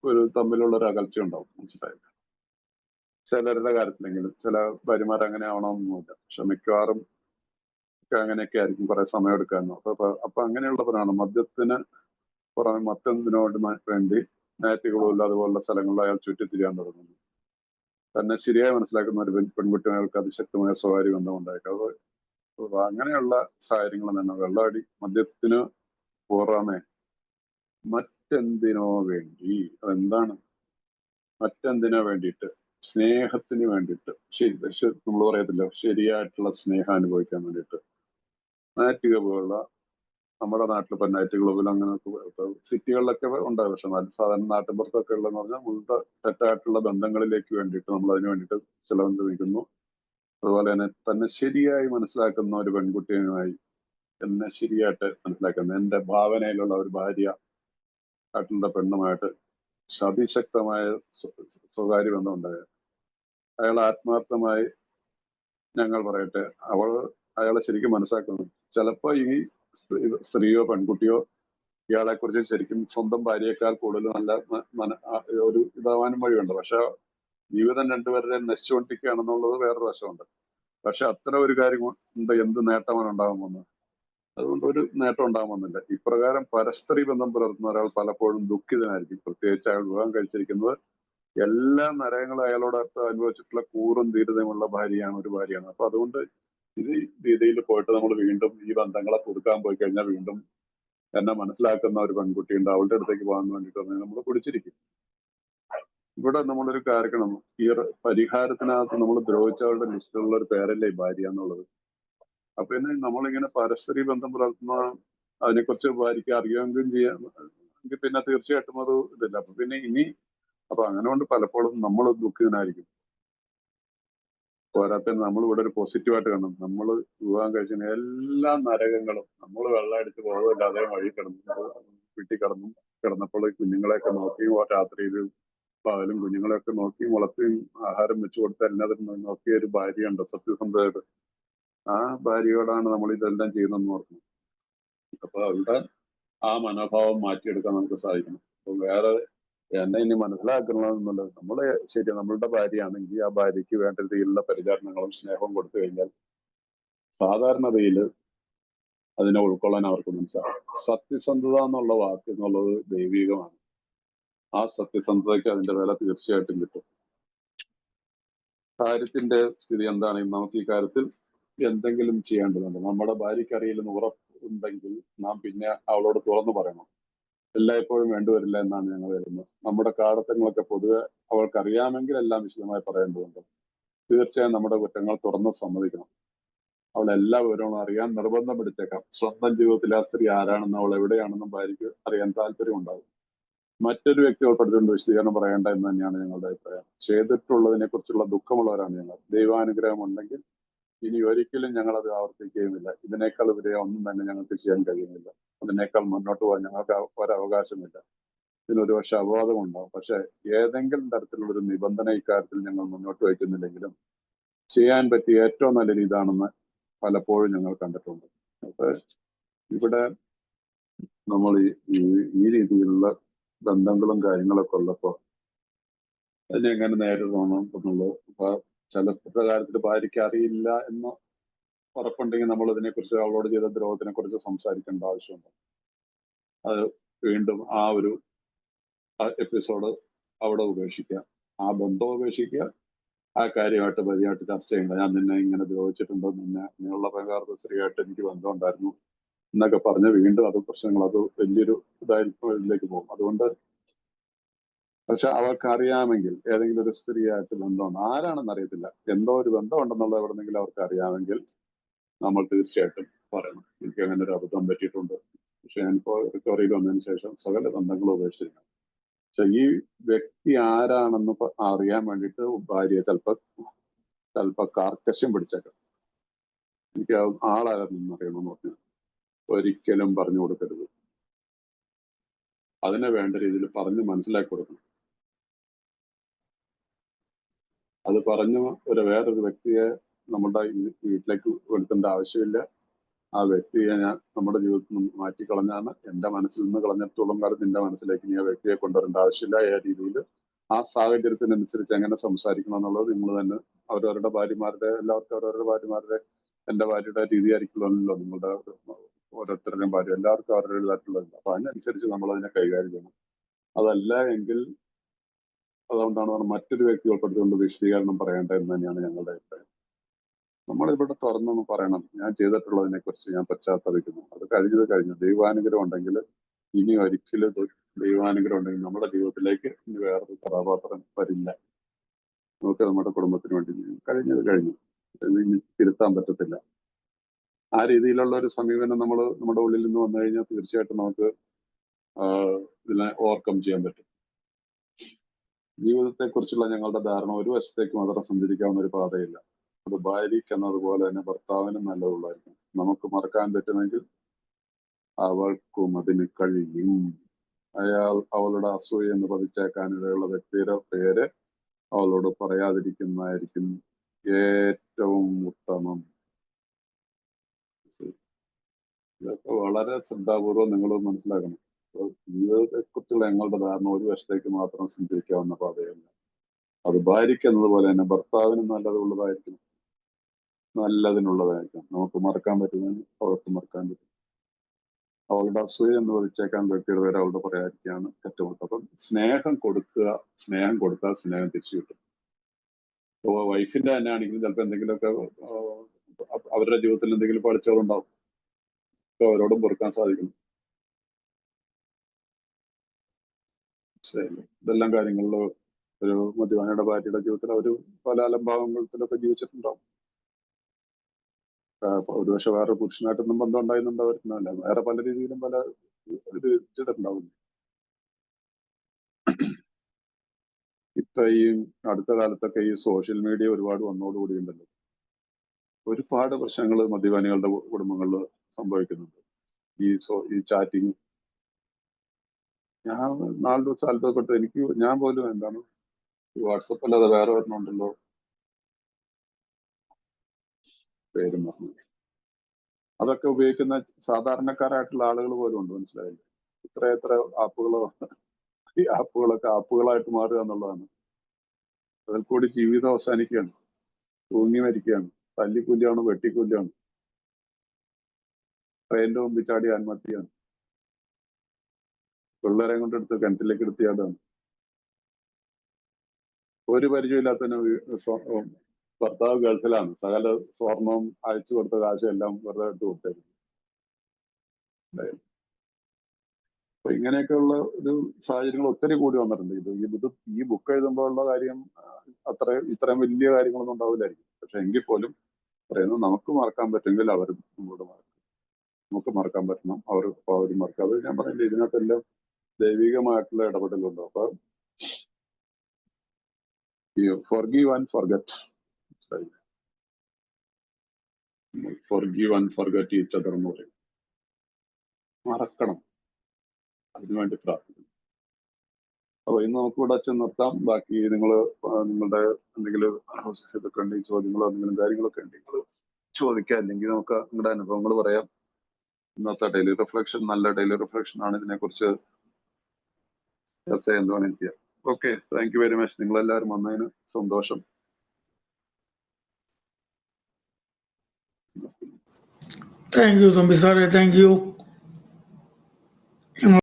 ഒരു തമ്മിലുള്ള ഒരു അകൽച്ച ഉണ്ടാവും. മനസ്സിലായില്ല? ചിലരുടെ കാര്യത്തിലെങ്കിലും. ചില ഭാര്യമാർ അങ്ങനെ ആവണമെന്നൊന്നുമില്ല. പക്ഷെ മിക്കവാറും അങ്ങനെയൊക്കെ ആയിരിക്കും, കുറെ സമയം എടുക്കാനോ. അപ്പൊ അങ്ങനെയുള്ളവരാണ് മദ്യത്തിന് പുറമെ മറ്റെന്തിനോട് വേണ്ടി നാറ്റുകളുമില്ല അതുപോലുള്ള സ്ഥലങ്ങളിൽ അയാൾ ചുറ്റിത്തിരിയാൻ തുടങ്ങുന്നു. തന്നെ ശരിയായി മനസ്സിലാക്കുന്ന ഒരു പെൺകുട്ടി അയാൾക്ക് അതിശക്തമായ സ്വകാര്യ ബന്ധം ഉണ്ടായേക്കാം. അങ്ങനെയുള്ള സാഹചര്യങ്ങൾ തന്നെ വെള്ളമടി മദ്യത്തിന് പുറമെ മറ്റെന്തിനോ വേണ്ടി, അതെന്താണ്? മറ്റെന്തിനോ വേണ്ടിയിട്ട്, സ്നേഹത്തിന് വേണ്ടിയിട്ട്, നമ്മൾ പറയത്തില്ല, ശരിയായിട്ടുള്ള സ്നേഹം അനുഭവിക്കാൻ വേണ്ടിയിട്ട് നൈറ്റ് ക്ലബുകളുള്ള, നമ്മുടെ നാട്ടിൽ ഇപ്പൊ നൈറ്റ് ക്ലബിൽ അങ്ങനെ സിറ്റികളിലൊക്കെ ഉണ്ടാകും. പക്ഷെ സാധാരണ നാട്ടിൻപുറത്തൊക്കെ ഉള്ളതെന്ന് പറഞ്ഞാൽ തെറ്റായിട്ടുള്ള ബന്ധങ്ങളിലേക്ക് വേണ്ടിയിട്ട് നമ്മൾ അതിനു വേണ്ടിയിട്ട് ചിലവഴിക്കുന്നു. അതുപോലെ തന്നെ ശരിയായി മനസ്സിലാക്കുന്ന ഒരു പെൺകുട്ടിയുമായി, എന്നെ ശരിയായിട്ട് മനസ്സിലാക്കുന്ന എന്റെ ഭാവനയിലുള്ള ഒരു ഭാര്യ ആയിട്ടുള്ള പെണ്ണുമായിട്ട് അതിശക്തമായ സ്വകാര്യ ബന്ധം ഉണ്ടായത്. അയാൾ ആത്മാർത്ഥമായി, ഞങ്ങൾ പറയട്ടെ, അയാളെ ശരിക്കും മനസ്സിലാക്കുന്നു. ചിലപ്പോ ഈ സ്ത്രീയോ പെൺകുട്ടിയോ ഇയാളെ കുറിച്ച് ശരിക്കും സ്വന്തം ഭാര്യയേക്കാൾ കൂടുതൽ നല്ല ഒരു ഇതാവാനും വഴിയുണ്ട്. പക്ഷെ ജീവിതം രണ്ടുപേരുടെയും നശിച്ചുകൊണ്ടിരിക്കുകയാണെന്നുള്ളത് വേറൊരു വശമുണ്ട്. പക്ഷെ അത്ര ഒരു കാര്യം കൊണ്ട് എന്ത് നേട്ടമാണ് ഉണ്ടാകുമെന്ന്, അതുകൊണ്ട് ഒരു നേട്ടം ഉണ്ടാകുമെന്നില്ല. ഇപ്രകാരം പരസ്ത്രീ ബന്ധം പുലർത്തുന്ന ഒരാൾ പലപ്പോഴും ദുഃഖിതനായിരിക്കും. പ്രത്യേകിച്ച് അയാൾ വിവാഹം കഴിച്ചിരിക്കുന്നത് എല്ലാ നരകങ്ങളും അയാളോട് അനുഭവിച്ചിട്ടുള്ള കൂറും ധീരതയുമുള്ള ഭാര്യയാണ്, ഒരു ഭാര്യയാണ്. അപ്പൊ അതുകൊണ്ട് ഇത് രീതിയിൽ പോയിട്ട് നമ്മൾ വീണ്ടും ഈ ബന്ധങ്ങളെ പുതുക്കാൻ പോയി കഴിഞ്ഞാൽ വീണ്ടും എന്നെ മനസ്സിലാക്കുന്ന ഒരു പെൺകുട്ടിയുണ്ട്, അവളുടെ അടുത്തേക്ക് പോകാൻ വേണ്ടിയിട്ട് നമ്മൾ പിടിച്ചിരിക്കും. ഇവിടെ നമ്മളൊരു കാര്യം, ഈ പരിഹാരത്തിനകത്ത് നമ്മൾ ദ്രോഹിച്ചവരുടെ ലിസ്റ്റിലുള്ള ഒരു പേരല്ലേ ഈ ഭാര്യ എന്നുള്ളത്. അപ്പൊ പിന്നെ നമ്മളിങ്ങനെ പരസ്പരി ബന്ധം പുലർത്തുന്ന അതിനെക്കുറിച്ച് ഭാര്യയ്ക്ക് അറിയാമെങ്കിലും ചെയ്യാമെങ്കിൽ പിന്നെ തീർച്ചയായിട്ടും അത് ഇതില്ല. അപ്പൊ പിന്നെ അപ്പൊ അങ്ങനെ കൊണ്ട് പലപ്പോഴും നമ്മൾ ദുഃഖിതനായിരിക്കും. പോരാത്തതിന് നമ്മൾ ഇവിടെ ഒരു പോസിറ്റീവായിട്ട് കാണണം. നമ്മൾ വിവാഹം കഴിച്ച എല്ലാ നരകങ്ങളും നമ്മൾ വെള്ളമടിച്ച് ബോധമില്ലാതെ വഴി വീട്ടിൽ കിടന്നപ്പോൾ കുഞ്ഞുങ്ങളെയൊക്കെ നോക്കി, രാത്രിയിൽ പകലും കുഞ്ഞുങ്ങളെയൊക്കെ നോക്കി വളർത്തിയും ആഹാരം വെച്ചു കൊടുത്ത് എല്ലാത്തിനും നോക്കിയ ഒരു ഭാര്യയുണ്ട് സത്യസന്ധമായിട്ട്. ആ ഭാര്യയോടാണ് നമ്മൾ ഇതെല്ലാം ചെയ്യുന്നതെന്ന് ഓർക്കണം. അപ്പൊ അവരുടെ ആ മനോഭാവം മാറ്റിയെടുക്കാൻ നമുക്ക് സാധിക്കണം. അപ്പൊ വേറെ എന്നെ ഇനി മനസ്സിലാക്കണമെന്നുള്ളത്, നമ്മളെ ശരി, നമ്മളുടെ ഭാര്യയാണെങ്കിൽ ആ ഭാര്യയ്ക്ക് വേണ്ട രീതിയിലുള്ള പരിചരണങ്ങളും സ്നേഹവും കൊടുത്തു കഴിഞ്ഞാൽ സാധാരണതയിൽ അതിനെ ഉൾക്കൊള്ളാൻ അവർക്ക് മനസ്സിലാവും. സത്യസന്ധത എന്നുള്ള വാക്ക് എന്നുള്ളത് ദൈവികമാണ്. ആ സത്യസന്ധതയ്ക്ക് അതിന്റെ വില തീർച്ചയായിട്ടും കിട്ടും. കാര്യത്തിന്റെ സ്ഥിതി എന്താണെങ്കിലും നമുക്ക് ഈ കാര്യത്തിൽ എന്തെങ്കിലും ചെയ്യേണ്ടതുണ്ട്. നമ്മുടെ ഭാര്യയ്ക്ക് അറിയില്ലെന്ന് ഉറപ്പുണ്ടെങ്കിൽ നാം പിന്നെ അവളോട് തുറന്നു പറയണം. എല്ലായ്പ്പോഴും വേണ്ടിവരില്ല എന്നാണ് ഞങ്ങൾ കരുതുന്നത്. നമ്മുടെ കാടത്തങ്ങളൊക്കെ പൊതുവെ അവൾക്ക് അറിയാമെങ്കിൽ എല്ലാം വിശദമായി പറയേണ്ടതുണ്ട്. തീർച്ചയായും നമ്മുടെ കുറ്റങ്ങൾ തുറന്ന് സമ്മതിക്കണം. അവൾ എല്ലാ വിവരങ്ങളും അറിയാൻ നിർബന്ധം പിടിച്ചേക്കാം. സ്വന്തം ജീവിതത്തിൽ ആ സ്ത്രീ ആരാണെന്നും അവൾ എവിടെയാണെന്നും ഭാര്യയ്ക്ക് അറിയാൻ താല്പര്യം ഉണ്ടാകും. മറ്റൊരു വ്യക്തി ഉൾപ്പെടുത്തിക്കൊണ്ട് വിശദീകരണം പറയേണ്ട എന്ന് തന്നെയാണ് ഞങ്ങളുടെ അഭിപ്രായം. ചെയ്തിട്ടുള്ളതിനെ കുറിച്ചുള്ള ദുഃഖമുള്ളവരാണ് ഞങ്ങൾ. ദൈവാനുഗ്രഹം ഉണ്ടെങ്കിൽ ഇനി ഒരിക്കലും ഞങ്ങൾ അത് ആവർത്തിക്കുകയുമില്ല. ഇതിനേക്കാൾ ഉപരി ഒന്നും തന്നെ ഞങ്ങൾക്ക് ചെയ്യാൻ കഴിയുന്നില്ല. അതിനേക്കാൾ മുന്നോട്ട് പോകാൻ ഞങ്ങൾക്ക് ഒരവകാശമില്ല. ഇതിനൊരു പക്ഷെ അപവാദം ഉണ്ടാവും. പക്ഷെ ഏതെങ്കിലും തരത്തിലുള്ള ഒരു നിബന്ധന ഇക്കാര്യത്തിൽ ഞങ്ങൾ മുന്നോട്ട് വയ്ക്കുന്നില്ലെങ്കിലും ചെയ്യാൻ പറ്റിയ ഏറ്റവും നല്ലൊരു ഇതാണെന്ന് പലപ്പോഴും ഞങ്ങൾ കണ്ടിട്ടുണ്ട്. അപ്പൊ ഇവിടെ നമ്മൾ ഈ രീതിയിലുള്ള ബന്ധങ്ങളും കാര്യങ്ങളൊക്കെ ഉള്ളപ്പോൾ അതിനെ എങ്ങനെ നേരിടണം എന്നുള്ളത്, അപ്പൊ ചില കാര്യത്തിൽ ഭാര്യയ്ക്ക് അറിയില്ല എന്ന് ഉറപ്പുണ്ടെങ്കിൽ നമ്മൾ ഇതിനെക്കുറിച്ച്, അവളോട് ചെയ്ത ദ്രോഹത്തിനെ കുറിച്ച് സംസാരിക്കേണ്ട ആവശ്യമുണ്ട്. അത് വീണ്ടും ആ ഒരു എപ്പിസോഡ് അവിടെ ഉപേക്ഷിക്കുക, ആ ബന്ധം ഉപേക്ഷിക്കുക, ആ കാര്യമായിട്ട് ഭാര്യയായിട്ട് ചർച്ച ചെയ്യേണ്ട. ഞാൻ നിന്നെ ഇങ്ങനെ ദ്രോഹിച്ചിട്ടുണ്ടോ, നിന്നുള്ള പ്രകാരത്തെ സ്ത്രീയായിട്ട് എനിക്ക് ബന്ധം ഉണ്ടായിരുന്നു എന്നൊക്കെ പറഞ്ഞ് വീണ്ടും അത് പ്രശ്നങ്ങൾ, അത് വലിയൊരു ഇതിലേക്ക് പോകും. അതുകൊണ്ട് പക്ഷെ അവർക്ക് അറിയാമെങ്കിൽ ഏതെങ്കിലും ഒരു സ്ത്രീയായിട്ട് ബന്ധമുണ്ട്, ആരാണെന്ന് അറിയത്തില്ല, എന്തോ ഒരു ബന്ധം ഉണ്ടെന്നുള്ളത് എവിടെന്നെങ്കിലും അവർക്ക് അറിയാമെങ്കിൽ നമ്മൾ തീർച്ചയായിട്ടും പറയണം. എനിക്ക് അങ്ങനെ ഒരു അബദ്ധം പറ്റിയിട്ടുണ്ട്, പക്ഷെ ഞാനിപ്പോ റിക്കവറിയിൽ വന്നതിന് ശേഷം സകല ബന്ധങ്ങളും ഉപേക്ഷിച്ചിരിക്കണം. പക്ഷെ ഈ വ്യക്തി ആരാണെന്ന് അറിയാൻ വേണ്ടിയിട്ട് ഭാര്യയെ ചിലപ്പോ കാർക്കശ്യം പിടിച്ചേക്കാം. എനിക്ക് ആളാരെന്ന് അറിയണമെന്ന് പറഞ്ഞു. ഒരിക്കലും പറഞ്ഞു കൊടുക്കരുത്. അതിനെ വേണ്ട രീതിയിൽ പറഞ്ഞ് മനസ്സിലാക്കി കൊടുക്കണം. അത് പറഞ്ഞു വേറൊരു വ്യക്തിയെ നമ്മുടെ വീട്ടിലേക്ക് എടുക്കേണ്ട ആവശ്യമില്ല. ആ വ്യക്തിയെ ഞാൻ നമ്മുടെ ജീവിതത്തിൽ നിന്ന് മാറ്റിക്കളഞ്ഞാണ്. എന്റെ മനസ്സിൽ നിന്ന് കളഞ്ഞിടത്തോളം കാലം നിന്റെ മനസ്സിലേക്ക് നീ ആ വ്യക്തിയെ കൊണ്ടുവരേണ്ട ആവശ്യമില്ല. ആ രീതിയിൽ ആ സാഹചര്യത്തിനനുസരിച്ച് എങ്ങനെ സംസാരിക്കണം എന്നുള്ളത് നിങ്ങൾ തന്നെ അവരവരുടെ ഭാര്യമാരുടെ എല്ലാവർക്കും അവരവരുടെ ഭാര്യമാരുടെ എന്റെ ഭാര്യയുടെ രീതി ആയിരിക്കുമല്ലോ നിങ്ങളുടെ ഓരോരുത്തരുടെയും ഭാര്യ എല്ലാവർക്കും അവരുടേതായിട്ടുള്ളത്. അപ്പൊ അതിനനുസരിച്ച് നമ്മൾ അതിനെ കൈകാര്യം ചെയ്യണം. അതല്ല എങ്കിൽ അതുകൊണ്ടാണ് മറ്റൊരു വ്യക്തി ഉൾപ്പെടുത്തിക്കൊണ്ട് വിശദീകരണം പറയേണ്ടത് എന്ന് തന്നെയാണ് ഞങ്ങളുടെ അഭിപ്രായം. നമ്മളിവിടെ തുറന്നൊന്ന് പറയണം, ഞാൻ ചെയ്തിട്ടുള്ളതിനെ കുറിച്ച് ഞാൻ പശ്ചാത്തപിക്കുന്നു. അത് കഴിഞ്ഞു. ദൈവാനുഗ്രഹം ഉണ്ടെങ്കിൽ ഇനി ഒരിക്കലും ദൈവാനുഗ്രഹം ഉണ്ടെങ്കിൽ നമ്മുടെ ജീവിതത്തിലേക്ക് ഇനി വേറൊരു കഥാപാത്രം വരില്ല. നമുക്ക് നമ്മുടെ കുടുംബത്തിന് വേണ്ടി കഴിഞ്ഞു. ഇനി തിരുത്താൻ പറ്റത്തില്ല. ആ രീതിയിലുള്ള ഒരു സമീപനം നമ്മുടെ ഉള്ളിൽ നിന്ന് വന്നു കഴിഞ്ഞാൽ തീർച്ചയായിട്ടും നമുക്ക് ഇതിനെ ഓവർകം ചെയ്യാൻ പറ്റും. ജീവിതത്തെ കുറിച്ചുള്ള ഞങ്ങളുടെ ധാരണ ഒരു വശത്തേക്ക് മാത്രം സഞ്ചരിക്കാവുന്ന ഒരു പാതയില്ല. അത് ഭാര്യയ്ക്ക് എന്നതുപോലെ തന്നെ ഭർത്താവിനും നല്ലതുള്ളായിരിക്കും. നമുക്ക് മറക്കാൻ പറ്റുമെങ്കിൽ അവൾക്കും അതിന് കഴിയും. അവളുടെ അസൂയ എന്ന് പതിച്ചേക്കാനിടയുള്ള വ്യക്തിയുടെ പേര് അവളോട് പറയാതിരിക്കുന്നതായിരിക്കും ഏറ്റവും ഉത്തമം. ഇതൊക്കെ വളരെ ശ്രദ്ധാപൂർവം നിങ്ങൾ മനസ്സിലാക്കണം. ജീവിതത്തെ കുറിച്ചുള്ള ഞങ്ങളുടെ ധാരണ ഒരു വശത്തേക്ക് മാത്രം സഞ്ചരിക്കാവുന്ന പാതയല്ല. അത് ഭാര്യയ്ക്ക് എന്നതുപോലെ തന്നെ ഭർത്താവിനും നല്ലതിനുള്ളതായിരിക്കണം. നമുക്ക് മറക്കാൻ പറ്റുന്നതിന് അവൾക്ക് മറക്കാൻ പറ്റും. അവളുടെ അസൂയ എന്ന് വിളിച്ചേക്കാൻ വ്യക്തിയുടെ പേര് അവളുടെ പറയാതിരിക്കുകയാണ് ഏറ്റവും ഉത്തമം. അപ്പം സ്നേഹം കൊടുത്താൽ സ്നേഹം തിരിച്ചു കിട്ടും. അപ്പോൾ വൈഫിന്റെ തന്നെ ആണെങ്കിലും ചിലപ്പോൾ എന്തെങ്കിലുമൊക്കെ അവരുടെ ജീവിതത്തിൽ എന്തെങ്കിലും പഠിച്ചവരുണ്ടാവും. അപ്പോൾ അവരോടും പൊറുക്കാൻ സാധിക്കണം. ഇതെല്ലാം കാര്യങ്ങളിൽ ഒരു മദ്യപാനിയുടെ ഭാര്യയുടെ ജീവിതത്തിൽ അവർ പല അലംഭാവങ്ങളിലൊക്കെ ജീവിച്ചിട്ടുണ്ടാവും. ഒരുപക്ഷെ വേറെ പുരുഷനായിട്ടൊന്നും ബന്ധം ഉണ്ടായിരുന്നുണ്ടാവില്ല. വേറെ പല രീതിയിലും പല ഇത് ചെയ്തിട്ടുണ്ടാവില്ല. ഇപ്പൊ ഈ അടുത്ത കാലത്തൊക്കെ ഈ സോഷ്യൽ മീഡിയ ഒരുപാട് വന്നതോടുകൂടിയുണ്ടല്ലോ, ഒരുപാട് പ്രശ്നങ്ങൾ മദ്യപാനികളുടെ കുടുംബങ്ങളിൽ സംഭവിക്കുന്നുണ്ട്. ഈ ചാറ്റിങ് ഞാൻ 4 ദിവസം അത്ഭുതപ്പെട്ടു. ഞാൻ പോലും എന്താണ് ഈ വാട്സപ്പ് അല്ലാതെ വേറെ ഒരെണ്ണമുണ്ടല്ലോ, പേരും പറഞ്ഞു. അതൊക്കെ ഉപയോഗിക്കുന്ന സാധാരണക്കാരായിട്ടുള്ള ആളുകൾ പോലും ഉണ്ട്. മനസ്സിലായില്ലേ? എത്ര ഈ ആപ്പുകളൊക്കെ ആപ്പുകളായിട്ട് മാറുക എന്നുള്ളതാണ്. അതിൽ കൂടി ജീവിതം അവസാനിക്കുകയാണ്, തൂങ്ങി മരിക്കുകയാണ്, തല്ലിക്കൊല്ലുകയാണ്, വെട്ടിക്കൊല്ലുകയാണ്, ട്രെയിനിന്റെ മുമ്പിൽ ചാടി ആത്മഹത്യയാണ്, പിള്ളേരെ കൊണ്ടെടുത്ത് കിണറ്റിലേക്ക് എടുത്തിയാടാണ്. ഒരു പരിചയമില്ലാത്തതിന് ഭർത്താവ് ഗൾഫിലാണ്, സകല സ്വർണവും അയച്ചു കൊടുത്ത കാശം എല്ലാം വെറുതെ എടുത്ത് കൊടുത്തായിരുന്നു. അപ്പൊ ഇങ്ങനെയൊക്കെയുള്ള ഒരു സാഹചര്യങ്ങൾ ഒത്തിരി കൂടി വന്നിട്ടുണ്ട്. ഈ ബുക്ക് എഴുതുമ്പോഴുള്ള കാര്യം ഇത്രയും വലിയ കാര്യങ്ങളൊന്നും ഉണ്ടാവില്ലായിരിക്കും. പക്ഷെ എങ്കിൽ പോലും പറയുന്നത് നമുക്ക് മറക്കാൻ പറ്റുമെങ്കിൽ അവരും നമ്മളോട് മറക്കും. നമുക്ക് മറക്കാൻ പറ്റണം, അവരും മറക്കും. അത് ഞാൻ പറയുന്നത് ഇതിനകത്തെല്ലാം ദൈവികമായിട്ടുള്ള ഇടപെടലുണ്ടോ. അപ്പൊ forgive and forget. Forgive and forget each other എന്ന് പറയും. മറക്കണം, അതിനുവേണ്ടി പ്രാർത്ഥിക്കണം. അപ്പൊ ഇന്ന് നമുക്ക് ഇവിടെ വെച്ച് നിർത്താം. ബാക്കി നിങ്ങളുടെ എന്തെങ്കിലും ഇതൊക്കെ ഉണ്ടെങ്കിൽ ചോദ്യങ്ങളോ എന്തെങ്കിലും കാര്യങ്ങളൊക്കെ ഉണ്ടെങ്കിൽ ചോദിക്കാം. അല്ലെങ്കിൽ നമുക്ക് നിങ്ങളുടെ അനുഭവങ്ങൾ പറയാം. ഇന്നത്തെ ഡെയിലി റിഫ്ലക്ഷൻ നല്ല ഡെയിലി റിഫ്ലക്ഷൻ ആണ്. ഇതിനെക്കുറിച്ച് ചർച്ച എന്തുവേണമെങ്കിലും ചെയ്യാം. Okay, thank you very much. നിങ്ങളെല്ലാവരും വന്നതിന് സന്തോഷം. താങ്ക് യു തമ്പി സാറേ, താങ്ക് യു.